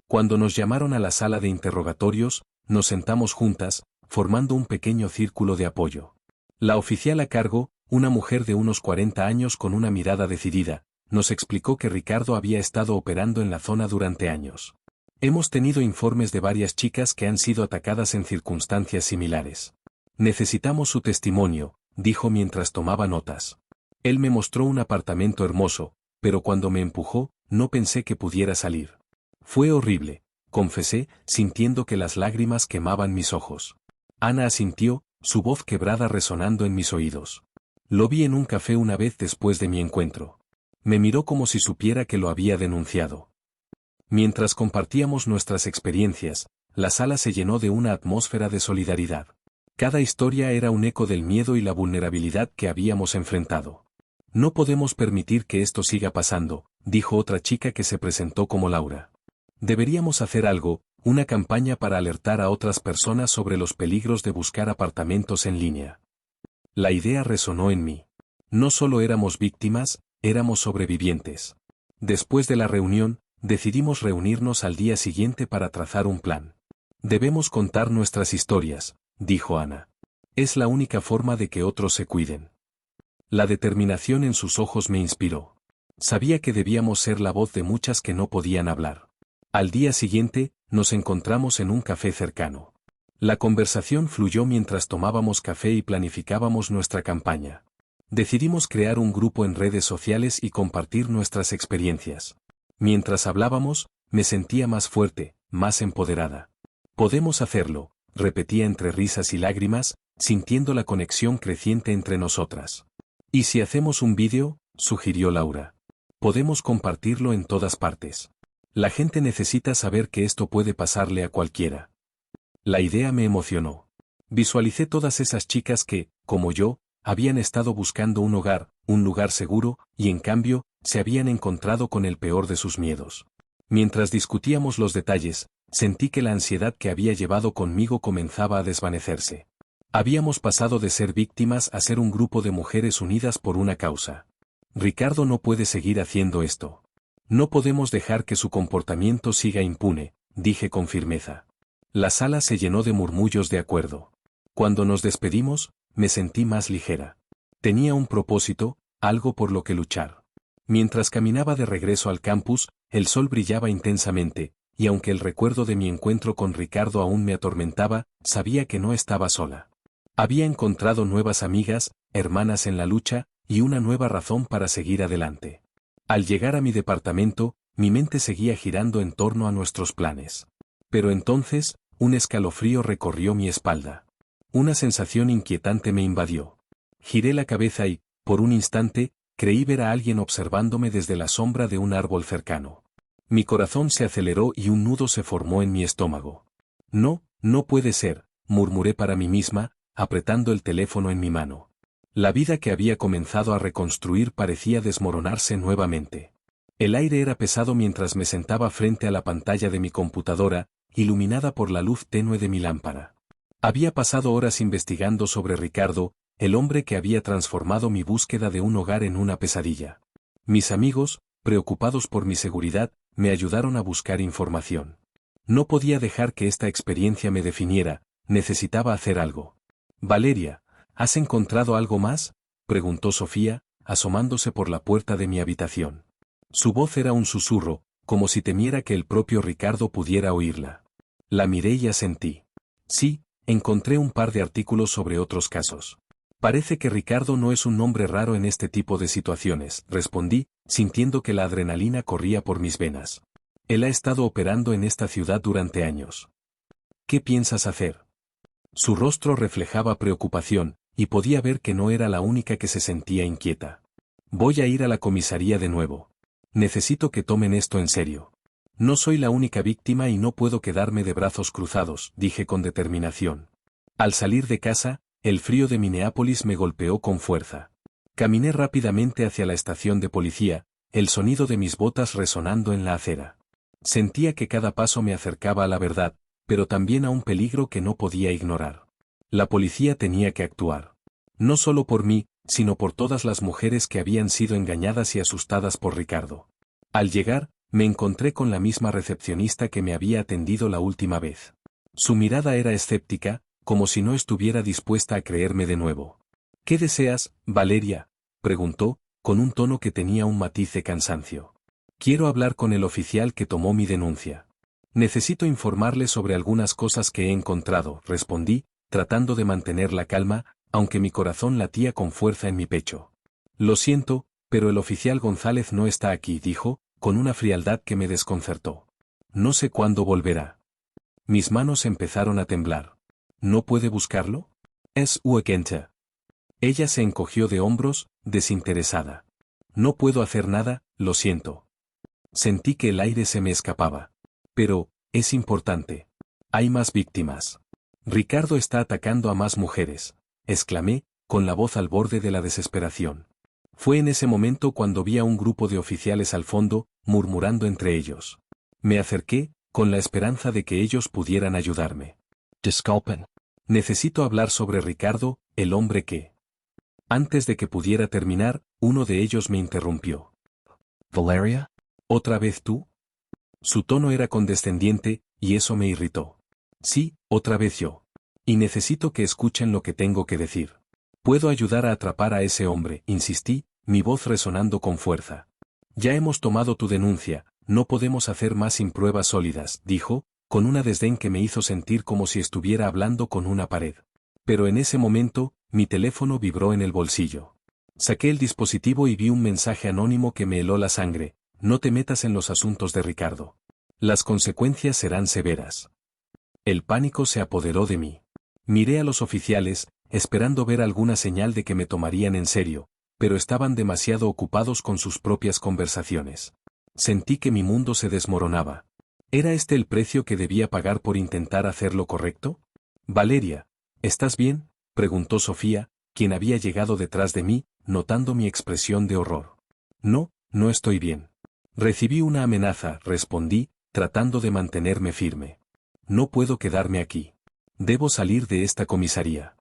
Cuando nos llamaron a la sala de interrogatorios, nos sentamos juntas, formando un pequeño círculo de apoyo. La oficial a cargo, una mujer de unos 40 años con una mirada decidida, nos explicó que Ricardo había estado operando en la zona durante años. Hemos tenido informes de varias chicas que han sido atacadas en circunstancias similares. Necesitamos su testimonio, dijo mientras tomaba notas. Él me mostró un apartamento hermoso, pero cuando me empujó, no pensé que pudiera salir. Fue horrible, confesé, sintiendo que las lágrimas quemaban mis ojos. Ana asintió, su voz quebrada resonando en mis oídos. Lo vi en un café una vez después de mi encuentro. Me miró como si supiera que lo había denunciado. Mientras compartíamos nuestras experiencias, la sala se llenó de una atmósfera de solidaridad. Cada historia era un eco del miedo y la vulnerabilidad que habíamos enfrentado. No podemos permitir que esto siga pasando, dijo otra chica que se presentó como Laura. Deberíamos hacer algo, una campaña para alertar a otras personas sobre los peligros de buscar apartamentos en línea. La idea resonó en mí. No solo éramos víctimas, éramos sobrevivientes. Después de la reunión, decidimos reunirnos al día siguiente para trazar un plan. Debemos contar nuestras historias, dijo Ana. Es la única forma de que otros se cuiden. La determinación en sus ojos me inspiró. Sabía que debíamos ser la voz de muchas que no podían hablar. Al día siguiente, nos encontramos en un café cercano. La conversación fluyó mientras tomábamos café y planificábamos nuestra campaña. Decidimos crear un grupo en redes sociales y compartir nuestras experiencias. Mientras hablábamos, me sentía más fuerte, más empoderada. Podemos hacerlo, repetía entre risas y lágrimas, sintiendo la conexión creciente entre nosotras. ¿Y si hacemos un vídeo?, sugirió Laura. Podemos compartirlo en todas partes. La gente necesita saber que esto puede pasarle a cualquiera. La idea me emocionó. Visualicé todas esas chicas que, como yo, habían estado buscando un hogar, un lugar seguro, y en cambio, se habían encontrado con el peor de sus miedos. Mientras discutíamos los detalles, sentí que la ansiedad que había llevado conmigo comenzaba a desvanecerse. Habíamos pasado de ser víctimas a ser un grupo de mujeres unidas por una causa. Ricardo no puede seguir haciendo esto. No podemos dejar que su comportamiento siga impune, dije con firmeza. La sala se llenó de murmullos de acuerdo. Cuando nos despedimos, me sentí más ligera. Tenía un propósito, algo por lo que luchar. Mientras caminaba de regreso al campus, el sol brillaba intensamente, y aunque el recuerdo de mi encuentro con Ricardo aún me atormentaba, sabía que no estaba sola. Había encontrado nuevas amigas, hermanas en la lucha, y una nueva razón para seguir adelante. Al llegar a mi departamento, mi mente seguía girando en torno a nuestros planes. Pero entonces, un escalofrío recorrió mi espalda. Una sensación inquietante me invadió. Giré la cabeza y, por un instante, creí ver a alguien observándome desde la sombra de un árbol cercano. Mi corazón se aceleró y un nudo se formó en mi estómago. No, no puede ser, murmuré para mí misma, apretando el teléfono en mi mano. La vida que había comenzado a reconstruir parecía desmoronarse nuevamente. El aire era pesado mientras me sentaba frente a la pantalla de mi computadora, iluminada por la luz tenue de mi lámpara. Había pasado horas investigando sobre Ricardo, el hombre que había transformado mi búsqueda de un hogar en una pesadilla. Mis amigos, preocupados por mi seguridad, me ayudaron a buscar información. No podía dejar que esta experiencia me definiera, necesitaba hacer algo. Valeria, ¿has encontrado algo más?, preguntó Sofía, asomándose por la puerta de mi habitación. Su voz era un susurro, como si temiera que el propio Ricardo pudiera oírla. La miré y asentí. Sí, encontré un par de artículos sobre otros casos. Parece que Ricardo no es un nombre raro en este tipo de situaciones, respondí, sintiendo que la adrenalina corría por mis venas. Él ha estado operando en esta ciudad durante años. ¿Qué piensas hacer? Su rostro reflejaba preocupación, y podía ver que no era la única que se sentía inquieta. Voy a ir a la comisaría de nuevo. Necesito que tomen esto en serio. No soy la única víctima y no puedo quedarme de brazos cruzados, dije con determinación. Al salir de casa, el frío de Minneapolis me golpeó con fuerza. Caminé rápidamente hacia la estación de policía, el sonido de mis botas resonando en la acera. Sentía que cada paso me acercaba a la verdad, pero también a un peligro que no podía ignorar. La policía tenía que actuar. No solo por mí, sino por todas las mujeres que habían sido engañadas y asustadas por Ricardo. Al llegar, me encontré con la misma recepcionista que me había atendido la última vez. Su mirada era escéptica, como si no estuviera dispuesta a creerme de nuevo. ¿Qué deseas, Valeria?, preguntó, con un tono que tenía un matiz de cansancio. Quiero hablar con el oficial que tomó mi denuncia. Necesito informarle sobre algunas cosas que he encontrado, respondí, tratando de mantener la calma, aunque mi corazón latía con fuerza en mi pecho. Lo siento, pero el oficial González no está aquí, dijo, con una frialdad que me desconcertó. No sé cuándo volverá. Mis manos empezaron a temblar. ¿No puede buscarlo? Es urgente. Ella se encogió de hombros, desinteresada. No puedo hacer nada, lo siento. Sentí que el aire se me escapaba. Pero, es importante. Hay más víctimas. Ricardo está atacando a más mujeres, exclamé, con la voz al borde de la desesperación. Fue en ese momento cuando vi a un grupo de oficiales al fondo, murmurando entre ellos. Me acerqué, con la esperanza de que ellos pudieran ayudarme. Disculpen. Necesito hablar sobre Ricardo, el hombre que... Antes de que pudiera terminar, uno de ellos me interrumpió. Valeria? ¿Otra vez tú? Su tono era condescendiente, y eso me irritó. Sí, otra vez yo. Y necesito que escuchen lo que tengo que decir. Puedo ayudar a atrapar a ese hombre, insistí, mi voz resonando con fuerza. Ya hemos tomado tu denuncia, no podemos hacer más sin pruebas sólidas, dijo, con una desdén que me hizo sentir como si estuviera hablando con una pared. Pero en ese momento, mi teléfono vibró en el bolsillo. Saqué el dispositivo y vi un mensaje anónimo que me heló la sangre: no te metas en los asuntos de Ricardo. Las consecuencias serán severas. El pánico se apoderó de mí. Miré a los oficiales, esperando ver alguna señal de que me tomarían en serio, pero estaban demasiado ocupados con sus propias conversaciones. Sentí que mi mundo se desmoronaba. ¿Era este el precio que debía pagar por intentar hacer lo correcto? Valeria, ¿estás bien?, preguntó Sofía, quien había llegado detrás de mí, notando mi expresión de horror. No, no estoy bien. Recibí una amenaza, respondí, tratando de mantenerme firme. No puedo quedarme aquí. Debo salir de esta comisaría.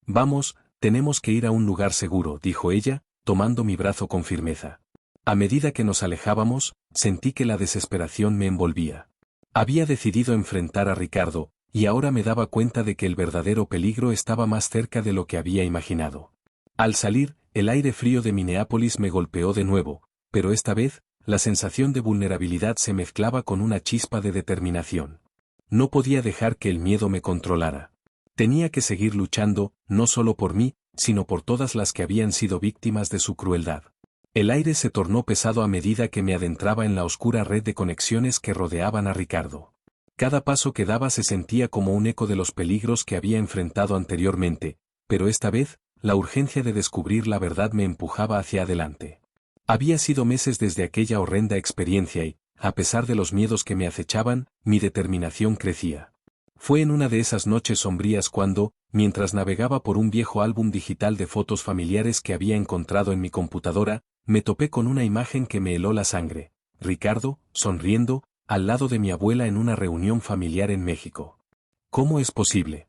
Vamos, tenemos que ir a un lugar seguro, dijo ella, tomando mi brazo con firmeza. A medida que nos alejábamos, sentí que la desesperación me envolvía. Había decidido enfrentar a Ricardo, y ahora me daba cuenta de que el verdadero peligro estaba más cerca de lo que había imaginado. Al salir, el aire frío de Minneapolis me golpeó de nuevo, pero esta vez, la sensación de vulnerabilidad se mezclaba con una chispa de determinación. No podía dejar que el miedo me controlara. Tenía que seguir luchando, no solo por mí, sino por todas las que habían sido víctimas de su crueldad. El aire se tornó pesado a medida que me adentraba en la oscura red de conexiones que rodeaban a Ricardo. Cada paso que daba se sentía como un eco de los peligros que había enfrentado anteriormente, pero esta vez, la urgencia de descubrir la verdad me empujaba hacia adelante. Había sido meses desde aquella horrenda experiencia y, a pesar de los miedos que me acechaban, mi determinación crecía. Fue en una de esas noches sombrías cuando, mientras navegaba por un viejo álbum digital de fotos familiares que había encontrado en mi computadora, me topé con una imagen que me heló la sangre. Ricardo, sonriendo, al lado de mi abuela en una reunión familiar en México. ¿Cómo es posible?,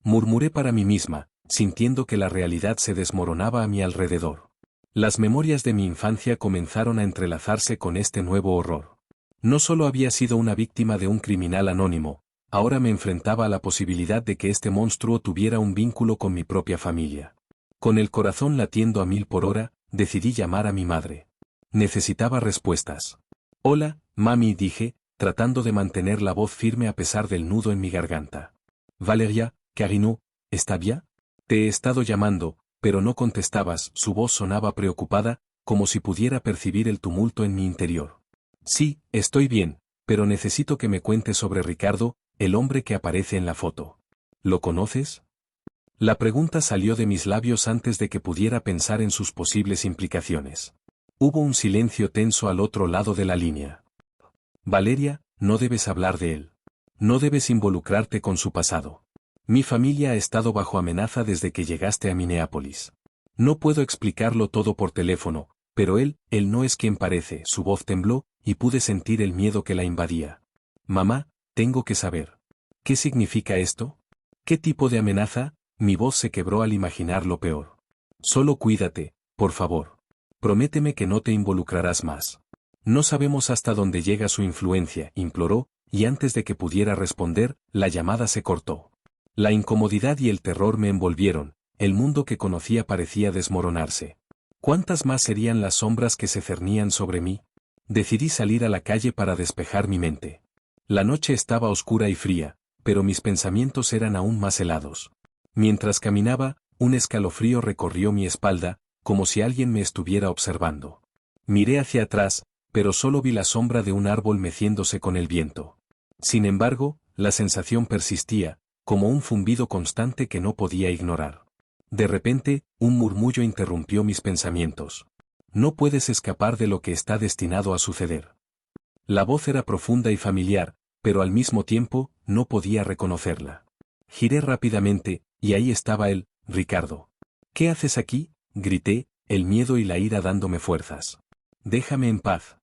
murmuré para mí misma, sintiendo que la realidad se desmoronaba a mi alrededor. Las memorias de mi infancia comenzaron a entrelazarse con este nuevo horror. No solo había sido una víctima de un criminal anónimo, ahora me enfrentaba a la posibilidad de que este monstruo tuviera un vínculo con mi propia familia. Con el corazón latiendo a 1000 por hora, decidí llamar a mi madre. Necesitaba respuestas. Hola, mami, dije, tratando de mantener la voz firme a pesar del nudo en mi garganta. Valeria, Carino, ¿está bien? Te he estado llamando, pero no contestabas. Su voz sonaba preocupada, como si pudiera percibir el tumulto en mi interior. Sí, estoy bien, pero necesito que me cuentes sobre Ricardo, el hombre que aparece en la foto. ¿Lo conoces? La pregunta salió de mis labios antes de que pudiera pensar en sus posibles implicaciones. Hubo un silencio tenso al otro lado de la línea. Valeria, no debes hablar de él. No debes involucrarte con su pasado. Mi familia ha estado bajo amenaza desde que llegaste a Minneapolis. No puedo explicarlo todo por teléfono, pero él no es quien parece. Su voz tembló, y pude sentir el miedo que la invadía. Mamá, tengo que saber. ¿Qué significa esto? ¿Qué tipo de amenaza? Mi voz se quebró al imaginar lo peor. Solo cuídate, por favor. Prométeme que no te involucrarás más. No sabemos hasta dónde llega su influencia, imploró, y antes de que pudiera responder, la llamada se cortó. La incomodidad y el terror me envolvieron, el mundo que conocía parecía desmoronarse. ¿Cuántas más serían las sombras que se cernían sobre mí? Decidí salir a la calle para despejar mi mente. La noche estaba oscura y fría, pero mis pensamientos eran aún más helados. Mientras caminaba, un escalofrío recorrió mi espalda, como si alguien me estuviera observando. Miré hacia atrás, pero solo vi la sombra de un árbol meciéndose con el viento. Sin embargo, la sensación persistía, como un zumbido constante que no podía ignorar. De repente, un murmullo interrumpió mis pensamientos. No puedes escapar de lo que está destinado a suceder. La voz era profunda y familiar, pero al mismo tiempo, no podía reconocerla. Giré rápidamente, y ahí estaba él, Ricardo. ¿Qué haces aquí?, grité, el miedo y la ira dándome fuerzas. Déjame en paz.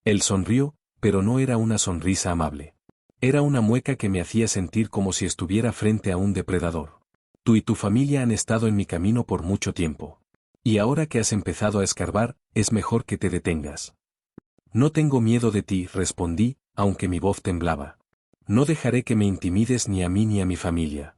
Él sonrió, pero no era una sonrisa amable. Era una mueca que me hacía sentir como si estuviera frente a un depredador. Tú y tu familia han estado en mi camino por mucho tiempo. Y ahora que has empezado a escarbar, es mejor que te detengas. No tengo miedo de ti, respondí, aunque mi voz temblaba. No dejaré que me intimides ni a mí ni a mi familia.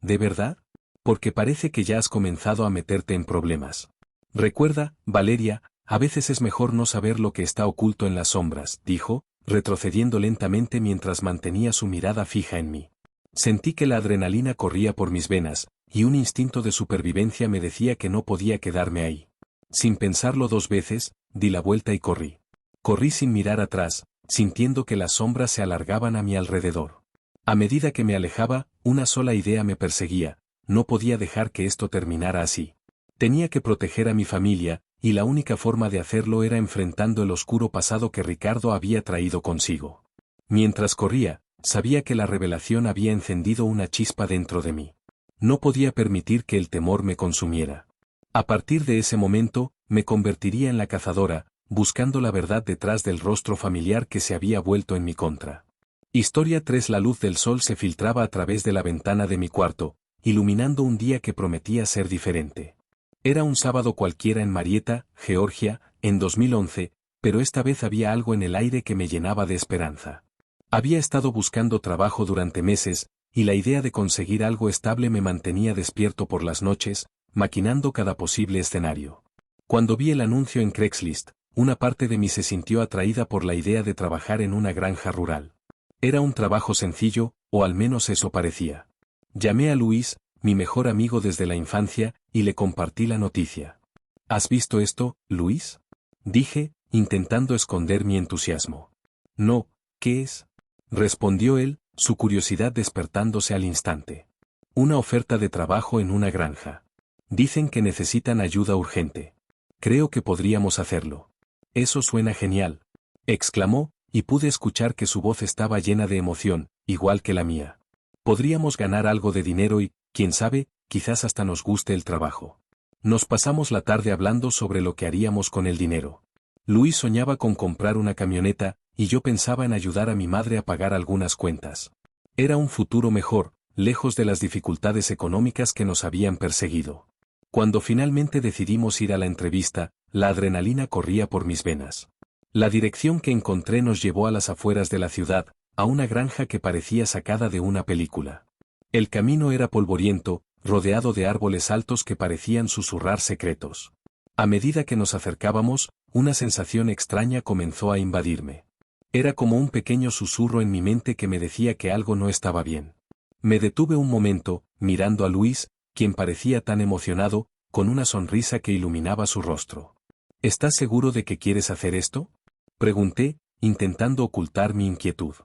¿De verdad? Porque parece que ya has comenzado a meterte en problemas. Recuerda, Valeria, a veces es mejor no saber lo que está oculto en las sombras, dijo, retrocediendo lentamente mientras mantenía su mirada fija en mí. Sentí que la adrenalina corría por mis venas, y un instinto de supervivencia me decía que no podía quedarme ahí. Sin pensarlo 2 veces, di la vuelta y corrí. Corrí sin mirar atrás, sintiendo que las sombras se alargaban a mi alrededor. A medida que me alejaba, una sola idea me perseguía: no podía dejar que esto terminara así. Tenía que proteger a mi familia, y la única forma de hacerlo era enfrentando el oscuro pasado que Ricardo había traído consigo. Mientras corría, sabía que la revelación había encendido una chispa dentro de mí. No podía permitir que el temor me consumiera. A partir de ese momento, me convertiría en la cazadora, buscando la verdad detrás del rostro familiar que se había vuelto en mi contra. Historia 3. La luz del sol se filtraba a través de la ventana de mi cuarto, iluminando un día que prometía ser diferente. Era un sábado cualquiera en Marietta, Georgia, en 2011, pero esta vez había algo en el aire que me llenaba de esperanza. Había estado buscando trabajo durante meses, y la idea de conseguir algo estable me mantenía despierto por las noches, maquinando cada posible escenario. Cuando vi el anuncio en Craigslist, una parte de mí se sintió atraída por la idea de trabajar en una granja rural. Era un trabajo sencillo, o al menos eso parecía. Llamé a Luis, mi mejor amigo desde la infancia, y le compartí la noticia. ¿Has visto esto, Luis? Dije, intentando esconder mi entusiasmo. No, ¿qué es? Respondió él, su curiosidad despertándose al instante. Una oferta de trabajo en una granja. Dicen que necesitan ayuda urgente. Creo que podríamos hacerlo. Eso suena genial, exclamó, y pude escuchar que su voz estaba llena de emoción, igual que la mía. Podríamos ganar algo de dinero y, quién sabe, quizás hasta nos guste el trabajo. Nos pasamos la tarde hablando sobre lo que haríamos con el dinero. Luis soñaba con comprar una camioneta, y yo pensaba en ayudar a mi madre a pagar algunas cuentas. Era un futuro mejor, lejos de las dificultades económicas que nos habían perseguido. Cuando finalmente decidimos ir a la entrevista, la adrenalina corría por mis venas. La dirección que encontré nos llevó a las afueras de la ciudad, a una granja que parecía sacada de una película. El camino era polvoriento, rodeado de árboles altos que parecían susurrar secretos. A medida que nos acercábamos, una sensación extraña comenzó a invadirme. Era como un pequeño susurro en mi mente que me decía que algo no estaba bien. Me detuve un momento, mirando a Luis, quien parecía tan emocionado, con una sonrisa que iluminaba su rostro. ¿Estás seguro de que quieres hacer esto? Pregunté, intentando ocultar mi inquietud.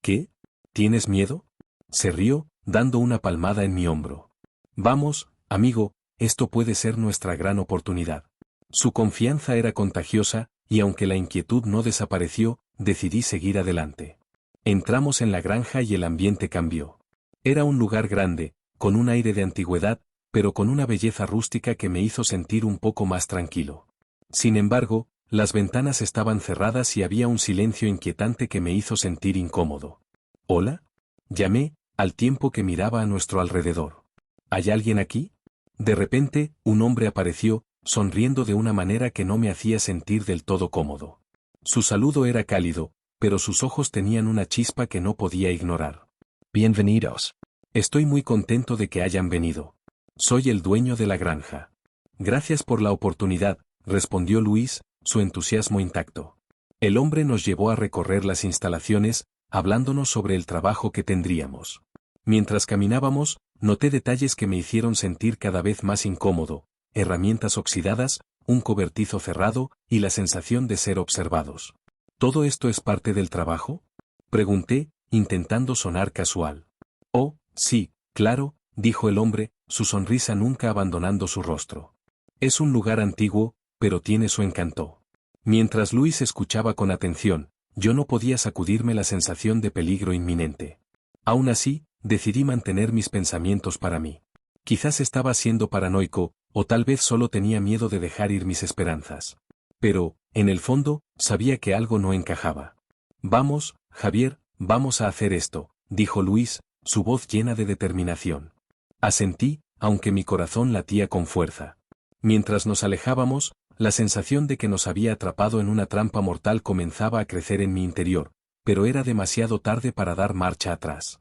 ¿Qué? ¿Tienes miedo? Se rió, dando una palmada en mi hombro. Vamos, amigo, esto puede ser nuestra gran oportunidad. Su confianza era contagiosa, y aunque la inquietud no desapareció, decidí seguir adelante. Entramos en la granja y el ambiente cambió. Era un lugar grande, con un aire de antigüedad, pero con una belleza rústica que me hizo sentir un poco más tranquilo. Sin embargo, las ventanas estaban cerradas y había un silencio inquietante que me hizo sentir incómodo. ¿Hola? Llamé, al tiempo que miraba a nuestro alrededor. ¿Hay alguien aquí? De repente, un hombre apareció, sonriendo de una manera que no me hacía sentir del todo cómodo. Su saludo era cálido, pero sus ojos tenían una chispa que no podía ignorar. Bienvenidos. Estoy muy contento de que hayan venido. Soy el dueño de la granja. Gracias por la oportunidad, respondió Luis, su entusiasmo intacto. El hombre nos llevó a recorrer las instalaciones, hablándonos sobre el trabajo que tendríamos. Mientras caminábamos, noté detalles que me hicieron sentir cada vez más incómodo: herramientas oxidadas, un cobertizo cerrado, y la sensación de ser observados. ¿Todo esto es parte del trabajo?, pregunté, intentando sonar casual. Oh, sí, claro, dijo el hombre, su sonrisa nunca abandonando su rostro. Es un lugar antiguo, pero tiene su encanto. Mientras Luis escuchaba con atención, yo no podía sacudirme la sensación de peligro inminente. Aún así, decidí mantener mis pensamientos para mí. Quizás estaba siendo paranoico, o tal vez solo tenía miedo de dejar ir mis esperanzas. Pero, en el fondo, sabía que algo no encajaba. Vamos, Javier, vamos a hacer esto, dijo Luis, su voz llena de determinación. Asentí, aunque mi corazón latía con fuerza. Mientras nos alejábamos, la sensación de que nos había atrapado en una trampa mortal comenzaba a crecer en mi interior, pero era demasiado tarde para dar marcha atrás.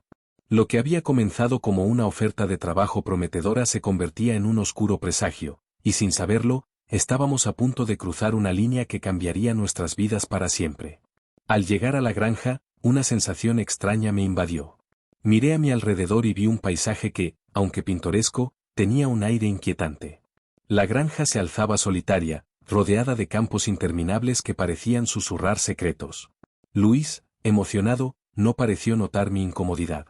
Lo que había comenzado como una oferta de trabajo prometedora se convertía en un oscuro presagio, y sin saberlo, estábamos a punto de cruzar una línea que cambiaría nuestras vidas para siempre. Al llegar a la granja, una sensación extraña me invadió. Miré a mi alrededor y vi un paisaje que, aunque pintoresco, tenía un aire inquietante. La granja se alzaba solitaria, rodeada de campos interminables que parecían susurrar secretos. Luis, emocionado, no pareció notar mi incomodidad.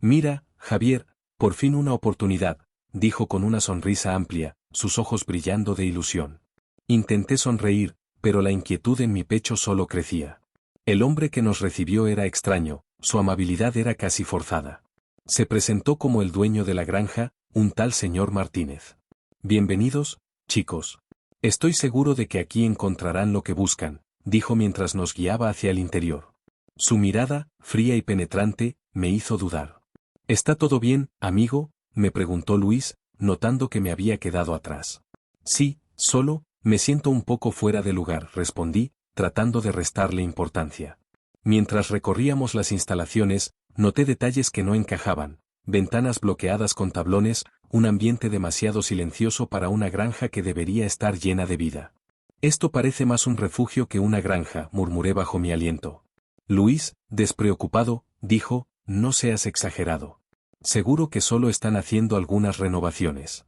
Mira, Javier, por fin una oportunidad, dijo con una sonrisa amplia, sus ojos brillando de ilusión. Intenté sonreír, pero la inquietud en mi pecho solo crecía. El hombre que nos recibió era extraño, su amabilidad era casi forzada. Se presentó como el dueño de la granja, un tal señor Martínez. Bienvenidos, chicos. Estoy seguro de que aquí encontrarán lo que buscan, dijo mientras nos guiaba hacia el interior. Su mirada, fría y penetrante, me hizo dudar. ¿Está todo bien, amigo?, me preguntó Luis, notando que me había quedado atrás. Sí, solo, me siento un poco fuera de lugar, respondí, tratando de restarle importancia. Mientras recorríamos las instalaciones, noté detalles que no encajaban, ventanas bloqueadas con tablones, un ambiente demasiado silencioso para una granja que debería estar llena de vida. Esto parece más un refugio que una granja, murmuré bajo mi aliento. Luis, despreocupado, dijo, no seas exagerado. Seguro que solo están haciendo algunas renovaciones.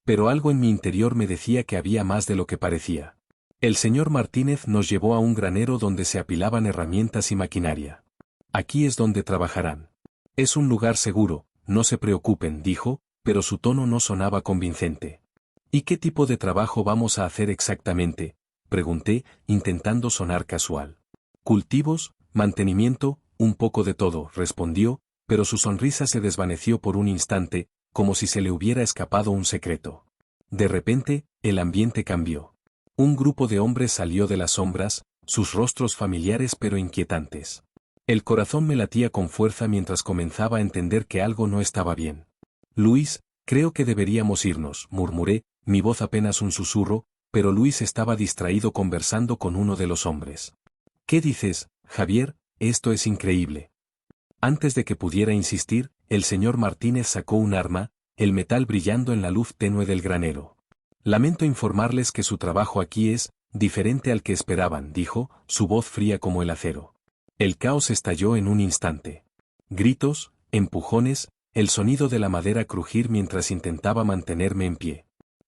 Pero algo en mi interior me decía que había más de lo que parecía. El señor Martínez nos llevó a un granero donde se apilaban herramientas y maquinaria. Aquí es donde trabajarán. Es un lugar seguro, no se preocupen, dijo, pero su tono no sonaba convincente. ¿Y qué tipo de trabajo vamos a hacer exactamente?, pregunté, intentando sonar casual. Cultivos, mantenimiento, un poco de todo, respondió, pero su sonrisa se desvaneció por un instante, como si se le hubiera escapado un secreto. De repente, el ambiente cambió. Un grupo de hombres salió de las sombras, sus rostros familiares pero inquietantes. El corazón me latía con fuerza mientras comenzaba a entender que algo no estaba bien. Luis, creo que deberíamos irnos, murmuré, mi voz apenas un susurro, pero Luis estaba distraído conversando con uno de los hombres. ¿Qué dices, Javier? Esto es increíble. Antes de que pudiera insistir, el señor Martínez sacó un arma, el metal brillando en la luz tenue del granero. Lamento informarles que su trabajo aquí es diferente al que esperaban, dijo, su voz fría como el acero. El caos estalló en un instante. Gritos, empujones, el sonido de la madera crujir mientras intentaba mantenerme en pie.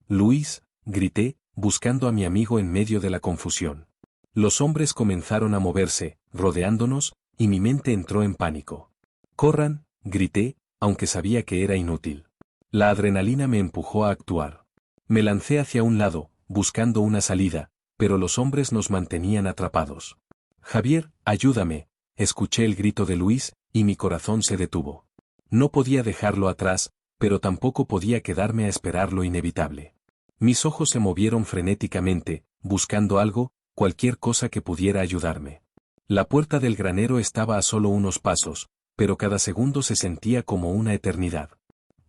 Luis, grité, buscando a mi amigo en medio de la confusión. Los hombres comenzaron a moverse, rodeándonos, y mi mente entró en pánico. ¡Corran!, grité, aunque sabía que era inútil. La adrenalina me empujó a actuar. Me lancé hacia un lado, buscando una salida, pero los hombres nos mantenían atrapados. Javier, ayúdame, escuché el grito de Luis, y mi corazón se detuvo. No podía dejarlo atrás, pero tampoco podía quedarme a esperar lo inevitable. Mis ojos se movieron frenéticamente, buscando algo, cualquier cosa que pudiera ayudarme. La puerta del granero estaba a solo unos pasos, pero cada segundo se sentía como una eternidad.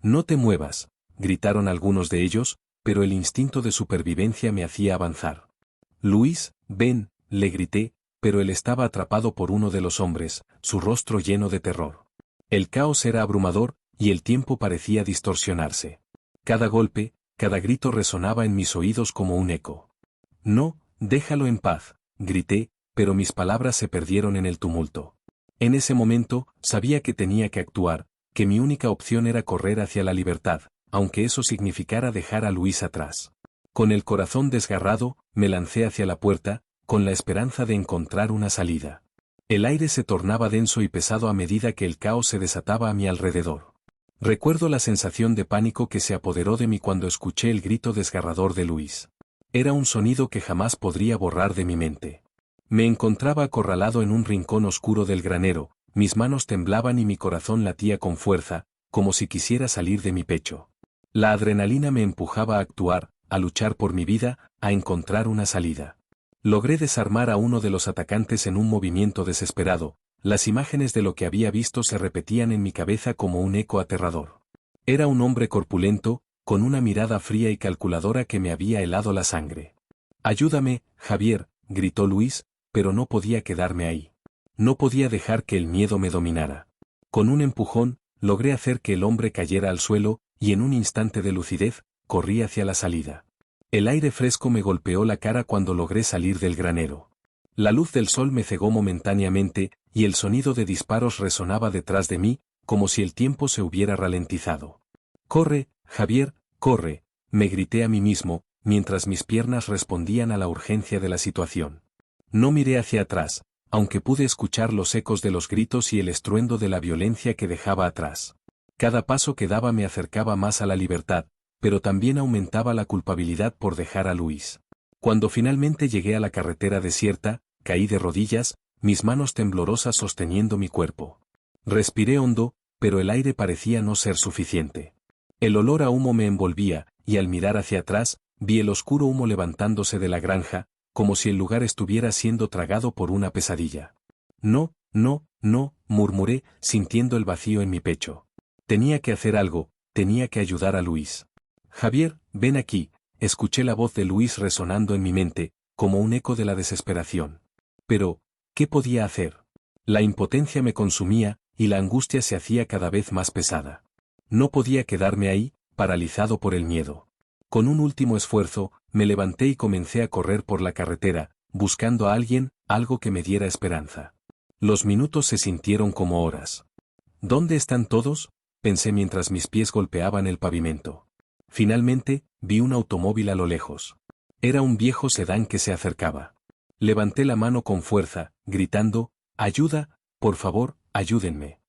No te muevas, gritaron algunos de ellos, pero el instinto de supervivencia me hacía avanzar. Luis, ven, le grité, pero él estaba atrapado por uno de los hombres, su rostro lleno de terror. El caos era abrumador, y el tiempo parecía distorsionarse. Cada golpe, cada grito resonaba en mis oídos como un eco. No, déjalo en paz, grité, pero mis palabras se perdieron en el tumulto. En ese momento, sabía que tenía que actuar, que mi única opción era correr hacia la libertad, aunque eso significara dejar a Luis atrás. Con el corazón desgarrado, me lancé hacia la puerta, con la esperanza de encontrar una salida. El aire se tornaba denso y pesado a medida que el caos se desataba a mi alrededor. Recuerdo la sensación de pánico que se apoderó de mí cuando escuché el grito desgarrador de Luis. Era un sonido que jamás podría borrar de mi mente. Me encontraba acorralado en un rincón oscuro del granero, mis manos temblaban y mi corazón latía con fuerza, como si quisiera salir de mi pecho. La adrenalina me empujaba a actuar, a luchar por mi vida, a encontrar una salida. Logré desarmar a uno de los atacantes en un movimiento desesperado. Las imágenes de lo que había visto se repetían en mi cabeza como un eco aterrador. Era un hombre corpulento, con una mirada fría y calculadora que me había helado la sangre. «Ayúdame, Javier», gritó Luis, pero no podía quedarme ahí. No podía dejar que el miedo me dominara. Con un empujón, logré hacer que el hombre cayera al suelo, y en un instante de lucidez, corrí hacia la salida. El aire fresco me golpeó la cara cuando logré salir del granero. La luz del sol me cegó momentáneamente, y el sonido de disparos resonaba detrás de mí, como si el tiempo se hubiera ralentizado. «Corre, Javier, corre», me grité a mí mismo, mientras mis piernas respondían a la urgencia de la situación. No miré hacia atrás, aunque pude escuchar los ecos de los gritos y el estruendo de la violencia que dejaba atrás. Cada paso que daba me acercaba más a la libertad, pero también aumentaba la culpabilidad por dejar a Luis. Cuando finalmente llegué a la carretera desierta, caí de rodillas, mis manos temblorosas sosteniendo mi cuerpo. Respiré hondo, pero el aire parecía no ser suficiente. El olor a humo me envolvía, y al mirar hacia atrás, vi el oscuro humo levantándose de la granja, como si el lugar estuviera siendo tragado por una pesadilla. «No, no, no», murmuré, sintiendo el vacío en mi pecho. Tenía que hacer algo, tenía que ayudar a Luis. «Javier, ven aquí», escuché la voz de Luis resonando en mi mente, como un eco de la desesperación. Pero, ¿qué podía hacer? La impotencia me consumía, y la angustia se hacía cada vez más pesada. No podía quedarme ahí, paralizado por el miedo. Con un último esfuerzo, me levanté y comencé a correr por la carretera, buscando a alguien, algo que me diera esperanza. Los minutos se sintieron como horas. «¿Dónde están todos?», pensé mientras mis pies golpeaban el pavimento. Finalmente, vi un automóvil a lo lejos. Era un viejo sedán que se acercaba. Levanté la mano con fuerza, gritando: «Ayuda, por favor, ayúdenme».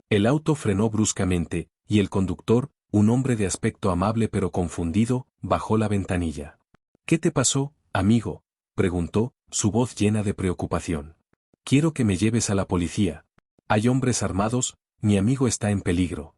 El auto frenó bruscamente, y el conductor, un hombre de aspecto amable pero confundido, bajó la ventanilla. «¿Qué te pasó, amigo?», preguntó, su voz llena de preocupación. «Quiero que me lleves a la policía. Hay hombres armados, mi amigo está en peligro».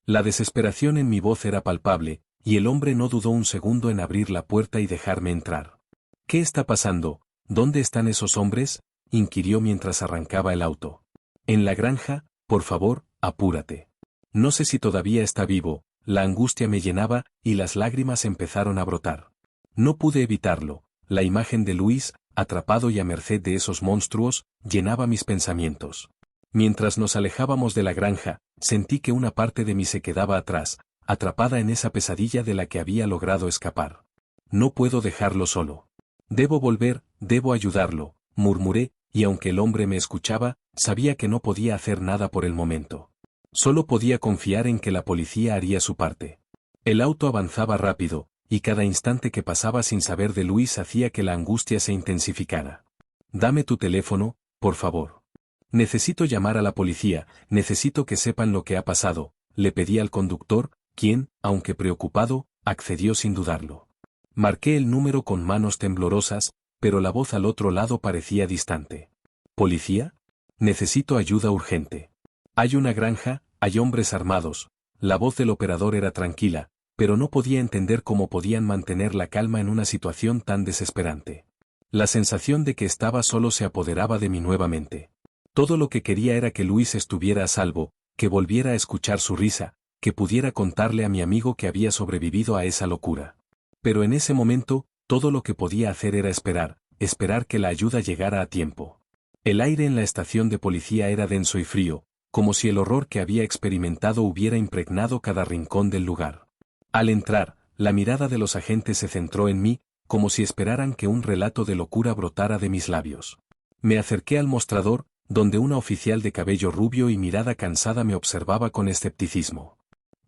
La desesperación en mi voz era palpable, y el hombre no dudó un segundo en abrir la puerta y dejarme entrar. «¿Qué está pasando? ¿Dónde están esos hombres?», inquirió mientras arrancaba el auto. «En la granja, por favor, apúrate». No sé si todavía está vivo, la angustia me llenaba, y las lágrimas empezaron a brotar. No pude evitarlo, la imagen de Luis, atrapado y a merced de esos monstruos, llenaba mis pensamientos. Mientras nos alejábamos de la granja, sentí que una parte de mí se quedaba atrás, atrapada en esa pesadilla de la que había logrado escapar. «No puedo dejarlo solo. Debo volver, debo ayudarlo», murmuré, y aunque el hombre me escuchaba, sabía que no podía hacer nada por el momento. Solo podía confiar en que la policía haría su parte. El auto avanzaba rápido, y cada instante que pasaba sin saber de Luis hacía que la angustia se intensificara. «Dame tu teléfono, por favor. Necesito llamar a la policía, necesito que sepan lo que ha pasado», le pedí al conductor, quien, aunque preocupado, accedió sin dudarlo. Marqué el número con manos temblorosas, pero la voz al otro lado parecía distante. «¿Policía? Necesito ayuda urgente. Hay una granja, hay hombres armados». La voz del operador era tranquila, pero no podía entender cómo podían mantener la calma en una situación tan desesperante. La sensación de que estaba solo se apoderaba de mí nuevamente. Todo lo que quería era que Luis estuviera a salvo, que volviera a escuchar su risa, que pudiera contarle a mi amigo que había sobrevivido a esa locura. Pero en ese momento, todo lo que podía hacer era esperar, esperar que la ayuda llegara a tiempo. El aire en la estación de policía era denso y frío, como si el horror que había experimentado hubiera impregnado cada rincón del lugar. Al entrar, la mirada de los agentes se centró en mí, como si esperaran que un relato de locura brotara de mis labios. Me acerqué al mostrador, donde una oficial de cabello rubio y mirada cansada me observaba con escepticismo.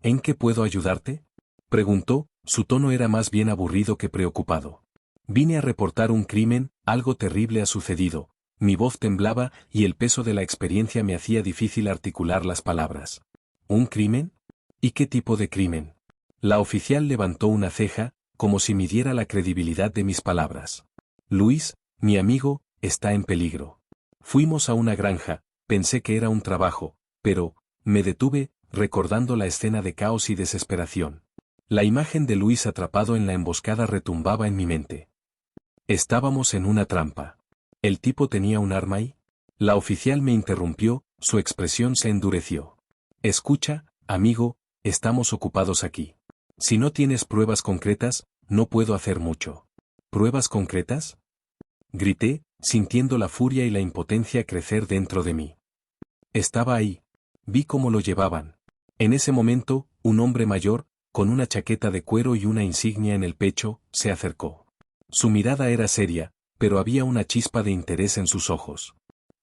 «¿En qué puedo ayudarte?», preguntó, su tono era más bien aburrido que preocupado. «Vine a reportar un crimen, algo terrible ha sucedido». Mi voz temblaba y el peso de la experiencia me hacía difícil articular las palabras. «¿Un crimen? ¿Y qué tipo de crimen?». La oficial levantó una ceja, como si midiera la credibilidad de mis palabras. «Luis, mi amigo, está en peligro. Fuimos a una granja, pensé que era un trabajo, pero», me detuve, recordando la escena de caos y desesperación. La imagen de Luis atrapado en la emboscada retumbaba en mi mente. Estábamos en una trampa. ¿El tipo tenía un arma ahí? La oficial me interrumpió, su expresión se endureció. Escucha, amigo, estamos ocupados aquí. Si no tienes pruebas concretas, no puedo hacer mucho. ¿Pruebas concretas?, grité, sintiendo la furia y la impotencia crecer dentro de mí. Estaba ahí. Vi cómo lo llevaban. En ese momento, un hombre mayor, con una chaqueta de cuero y una insignia en el pecho, se acercó. Su mirada era seria, pero había una chispa de interés en sus ojos.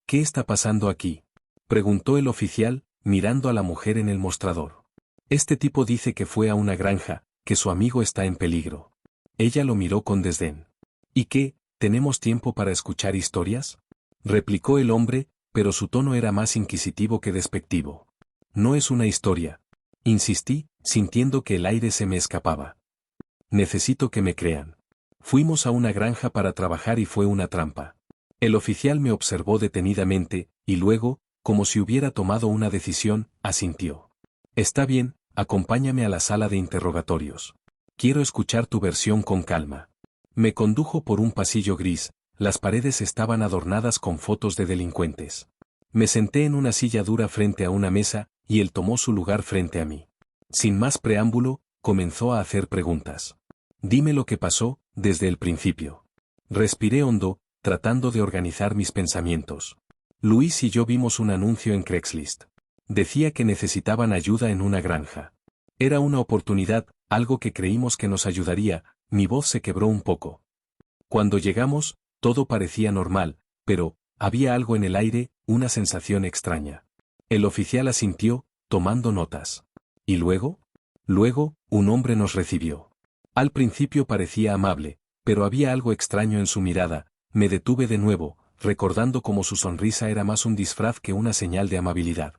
¿Qué está pasando aquí?, preguntó el oficial, mirando a la mujer en el mostrador. Este tipo dice que fue a una granja, que su amigo está en peligro. Ella lo miró con desdén. ¿Y qué, tenemos tiempo para escuchar historias?, replicó el hombre, pero su tono era más inquisitivo que despectivo. No es una historia, insistí, sintiendo que el aire se me escapaba. Necesito que me crean. Fuimos a una granja para trabajar y fue una trampa. El oficial me observó detenidamente, y luego, como si hubiera tomado una decisión, asintió. Está bien, acompáñame a la sala de interrogatorios. Quiero escuchar tu versión con calma. Me condujo por un pasillo gris, las paredes estaban adornadas con fotos de delincuentes. Me senté en una silla dura frente a una mesa, y él tomó su lugar frente a mí. Sin más preámbulo, comenzó a hacer preguntas. Dime lo que pasó, desde el principio. Respiré hondo, tratando de organizar mis pensamientos. Luis y yo vimos un anuncio en Craigslist. Decía que necesitaban ayuda en una granja. Era una oportunidad, algo que creímos que nos ayudaría. Mi voz se quebró un poco. Cuando llegamos, todo parecía normal, pero había algo en el aire, una sensación extraña. El oficial asintió, tomando notas. ¿Y luego? Luego, un hombre nos recibió. Al principio parecía amable, pero había algo extraño en su mirada. Me detuve de nuevo, recordando cómo su sonrisa era más un disfraz que una señal de amabilidad.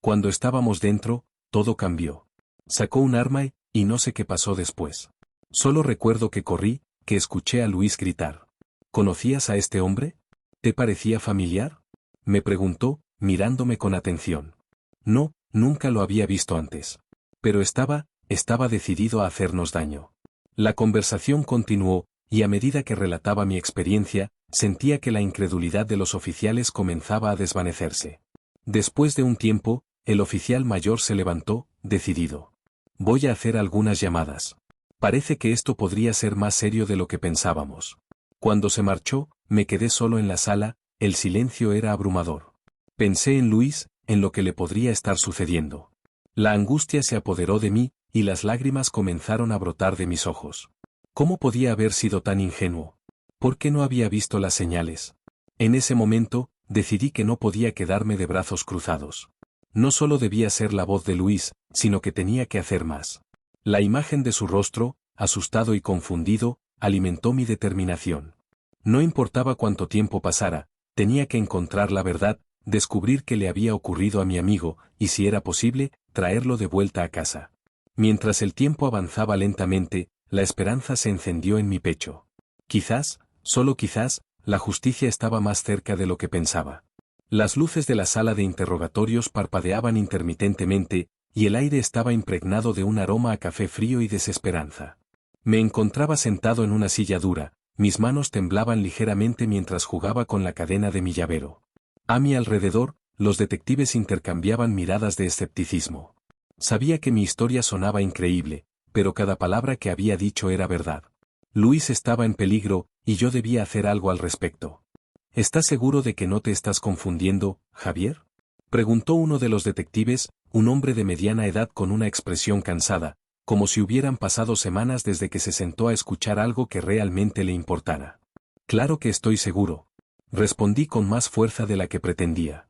Cuando estábamos dentro, todo cambió. Sacó un arma y no sé qué pasó después. Solo recuerdo que corrí, que escuché a Luis gritar. ¿Conocías a este hombre? ¿Te parecía familiar?, me preguntó, mirándome con atención. No, nunca lo había visto antes. Pero estaba decidido a hacernos daño. La conversación continuó, y a medida que relataba mi experiencia, sentía que la incredulidad de los oficiales comenzaba a desvanecerse. Después de un tiempo, el oficial mayor se levantó, decidido. Voy a hacer algunas llamadas. Parece que esto podría ser más serio de lo que pensábamos. Cuando se marchó, me quedé solo en la sala, el silencio era abrumador. Pensé en Luis, en lo que le podría estar sucediendo. La angustia se apoderó de mí, y las lágrimas comenzaron a brotar de mis ojos. ¿Cómo podía haber sido tan ingenuo? ¿Por qué no había visto las señales? En ese momento, decidí que no podía quedarme de brazos cruzados. No solo debía ser la voz de Luis, sino que tenía que hacer más. La imagen de su rostro, asustado y confundido, alimentó mi determinación. No importaba cuánto tiempo pasara, tenía que encontrar la verdad, descubrir qué le había ocurrido a mi amigo, y si era posible, traerlo de vuelta a casa. Mientras el tiempo avanzaba lentamente, la esperanza se encendió en mi pecho. Quizás, solo quizás, la justicia estaba más cerca de lo que pensaba. Las luces de la sala de interrogatorios parpadeaban intermitentemente, y el aire estaba impregnado de un aroma a café frío y desesperanza. Me encontraba sentado en una silla dura, mis manos temblaban ligeramente mientras jugaba con la cadena de mi llavero. A mi alrededor, los detectives intercambiaban miradas de escepticismo. Sabía que mi historia sonaba increíble, pero cada palabra que había dicho era verdad. Luis estaba en peligro, y yo debía hacer algo al respecto. ¿Estás seguro de que no te estás confundiendo, Javier?, preguntó uno de los detectives, un hombre de mediana edad con una expresión cansada, como si hubieran pasado semanas desde que se sentó a escuchar algo que realmente le importara. Claro que estoy seguro, respondí con más fuerza de la que pretendía.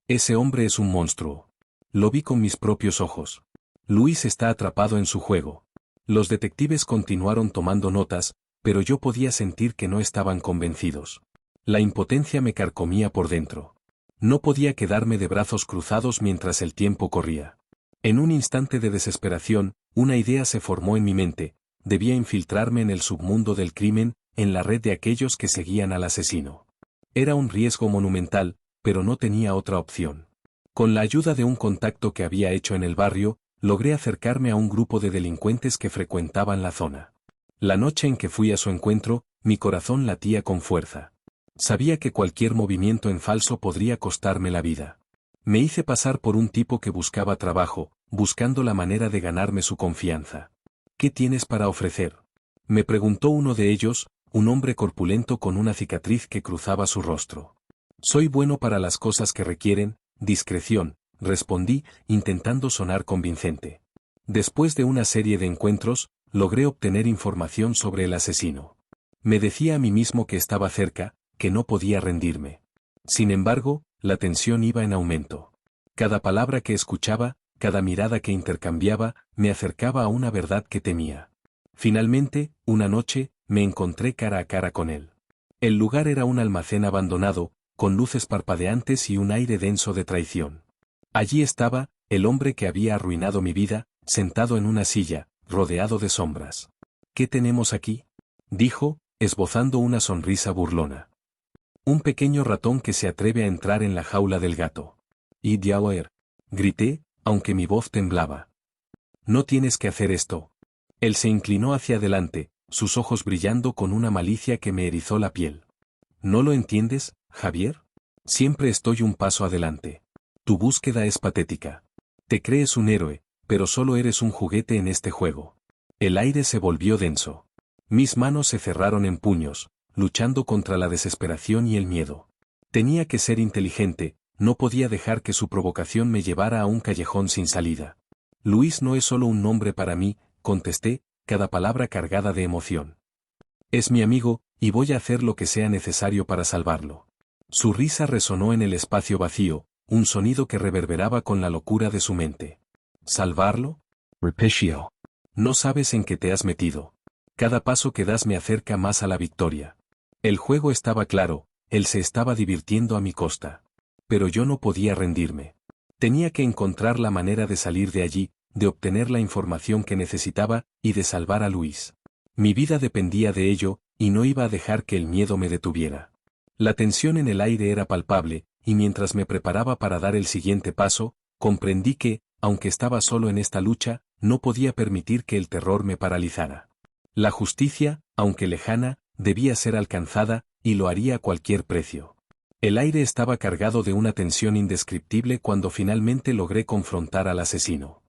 Ese hombre es un monstruo. Lo vi con mis propios ojos. Luis está atrapado en su juego. Los detectives continuaron tomando notas, pero yo podía sentir que no estaban convencidos. La impotencia me carcomía por dentro. No podía quedarme de brazos cruzados mientras el tiempo corría. En un instante de desesperación, una idea se formó en mi mente: debía infiltrarme en el submundo del crimen, en la red de aquellos que seguían al asesino. Era un riesgo monumental, pero no tenía otra opción. Con la ayuda de un contacto que había hecho en el barrio, logré acercarme a un grupo de delincuentes que frecuentaban la zona. La noche en que fui a su encuentro, mi corazón latía con fuerza. Sabía que cualquier movimiento en falso podría costarme la vida. Me hice pasar por un tipo que buscaba trabajo, buscando la manera de ganarme su confianza. ¿Qué tienes para ofrecer?, me preguntó uno de ellos, un hombre corpulento con una cicatriz que cruzaba su rostro. Soy bueno para las cosas que requieren discreción, respondí, intentando sonar convincente. Después de una serie de encuentros, logré obtener información sobre el asesino. Me decía a mí mismo que estaba cerca, que no podía rendirme. Sin embargo, la tensión iba en aumento. Cada palabra que escuchaba, cada mirada que intercambiaba, me acercaba a una verdad que temía. Finalmente, una noche, me encontré cara a cara con él. El lugar era un almacén abandonado, con luces parpadeantes y un aire denso de traición. Allí estaba, el hombre que había arruinado mi vida, sentado en una silla, rodeado de sombras. ¿Qué tenemos aquí?, dijo, esbozando una sonrisa burlona. Un pequeño ratón que se atreve a entrar en la jaula del gato. «Idiauer», grité, aunque mi voz temblaba. «No tienes que hacer esto». Él se inclinó hacia adelante, sus ojos brillando con una malicia que me erizó la piel. ¿No lo entiendes, Javier? Siempre estoy un paso adelante. Tu búsqueda es patética. Te crees un héroe, pero solo eres un juguete en este juego. El aire se volvió denso. Mis manos se cerraron en puños, luchando contra la desesperación y el miedo. Tenía que ser inteligente, no podía dejar que su provocación me llevara a un callejón sin salida. Luis no es solo un nombre para mí, contesté, cada palabra cargada de emoción. Es mi amigo, y voy a hacer lo que sea necesario para salvarlo. Su risa resonó en el espacio vacío, un sonido que reverberaba con la locura de su mente. ¿Salvarlo? Repetio. No sabes en qué te has metido. Cada paso que das me acerca más a la victoria. El juego estaba claro, él se estaba divirtiendo a mi costa. Pero yo no podía rendirme. Tenía que encontrar la manera de salir de allí, de obtener la información que necesitaba, y de salvar a Luis. Mi vida dependía de ello, y no iba a dejar que el miedo me detuviera. La tensión en el aire era palpable, y mientras me preparaba para dar el siguiente paso, comprendí que, aunque estaba solo en esta lucha, no podía permitir que el terror me paralizara. La justicia, aunque lejana, debía ser alcanzada, y lo haría a cualquier precio. El aire estaba cargado de una tensión indescriptible cuando finalmente logré confrontar al asesino.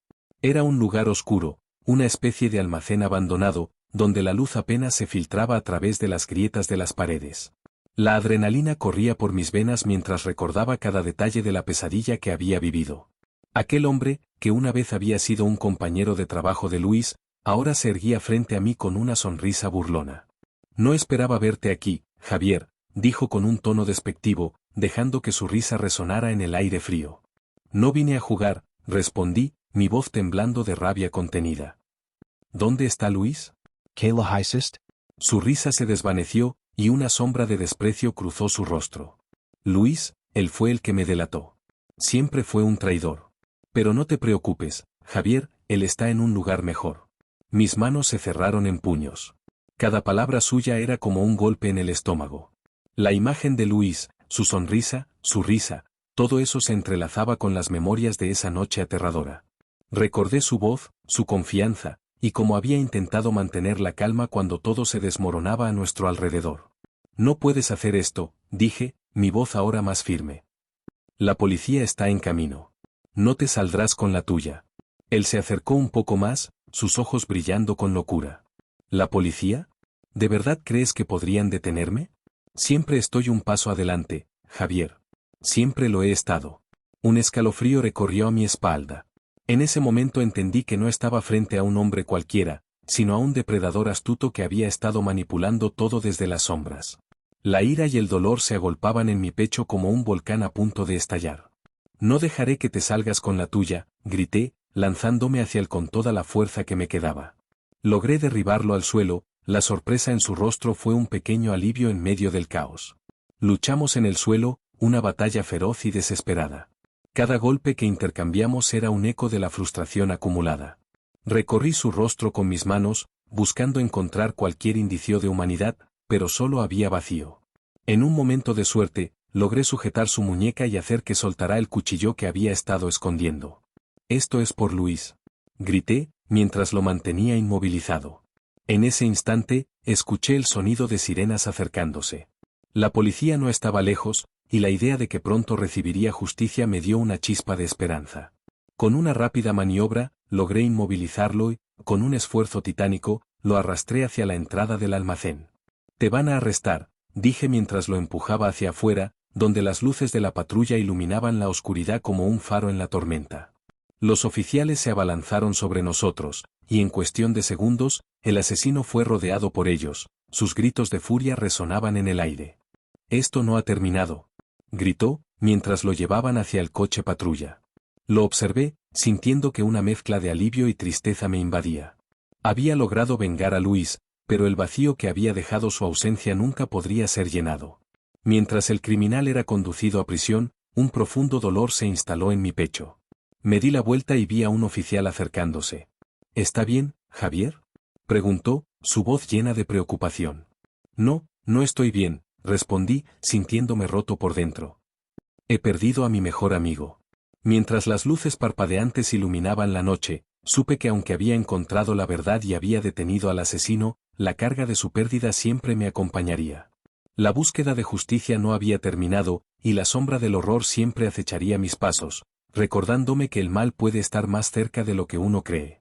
Era un lugar oscuro, una especie de almacén abandonado, donde la luz apenas se filtraba a través de las grietas de las paredes. La adrenalina corría por mis venas mientras recordaba cada detalle de la pesadilla que había vivido. Aquel hombre, que una vez había sido un compañero de trabajo de Luis, ahora se erguía frente a mí con una sonrisa burlona. No esperaba verte aquí, Javier, dijo con un tono despectivo, dejando que su risa resonara en el aire frío. No vine a jugar, respondí, mi voz temblando de rabia contenida. ¿Dónde está Luis? Kayla Heisest? Su risa se desvaneció, y una sombra de desprecio cruzó su rostro. Luis, él fue el que me delató. Siempre fue un traidor. Pero no te preocupes, Javier, él está en un lugar mejor. Mis manos se cerraron en puños. Cada palabra suya era como un golpe en el estómago. La imagen de Luis, su sonrisa, su risa, todo eso se entrelazaba con las memorias de esa noche aterradora. Recordé su voz, su confianza, y cómo había intentado mantener la calma cuando todo se desmoronaba a nuestro alrededor. No puedes hacer esto, dije, mi voz ahora más firme. La policía está en camino. No te saldrás con la tuya. Él se acercó un poco más, sus ojos brillando con locura. ¿La policía? ¿De verdad crees que podrían detenerme? Siempre estoy un paso adelante, Javier. Siempre lo he estado. Un escalofrío recorrió mi espalda. En ese momento entendí que no estaba frente a un hombre cualquiera, sino a un depredador astuto que había estado manipulando todo desde las sombras. La ira y el dolor se agolpaban en mi pecho como un volcán a punto de estallar. No dejaré que te salgas con la tuya, grité, lanzándome hacia él con toda la fuerza que me quedaba. Logré derribarlo al suelo, la sorpresa en su rostro fue un pequeño alivio en medio del caos. Luchamos en el suelo, una batalla feroz y desesperada. Cada golpe que intercambiamos era un eco de la frustración acumulada. Recorrí su rostro con mis manos, buscando encontrar cualquier indicio de humanidad, pero solo había vacío. En un momento de suerte, logré sujetar su muñeca y hacer que soltara el cuchillo que había estado escondiendo. Esto es por Luis. grité, mientras lo mantenía inmovilizado. En ese instante, escuché el sonido de sirenas acercándose. La policía no estaba lejos, y la idea de que pronto recibiría justicia me dio una chispa de esperanza. Con una rápida maniobra, logré inmovilizarlo y, con un esfuerzo titánico, lo arrastré hacia la entrada del almacén. «Te van a arrestar», dije mientras lo empujaba hacia afuera, donde las luces de la patrulla iluminaban la oscuridad como un faro en la tormenta. Los oficiales se abalanzaron sobre nosotros, y en cuestión de segundos, el asesino fue rodeado por ellos. Sus gritos de furia resonaban en el aire. «Esto no ha terminado», gritó, mientras lo llevaban hacia el coche patrulla. Lo observé, sintiendo que una mezcla de alivio y tristeza me invadía. Había logrado vengar a Luis, pero el vacío que había dejado su ausencia nunca podría ser llenado. Mientras el criminal era conducido a prisión, un profundo dolor se instaló en mi pecho. Me di la vuelta y vi a un oficial acercándose. «¿Está bien, Javier?», preguntó, su voz llena de preocupación. «No, no estoy bien», respondí, sintiéndome roto por dentro. «He perdido a mi mejor amigo». Mientras las luces parpadeantes iluminaban la noche, supe que aunque había encontrado la verdad y había detenido al asesino, la carga de su pérdida siempre me acompañaría. La búsqueda de justicia no había terminado, y la sombra del horror siempre acecharía mis pasos, recordándome que el mal puede estar más cerca de lo que uno cree.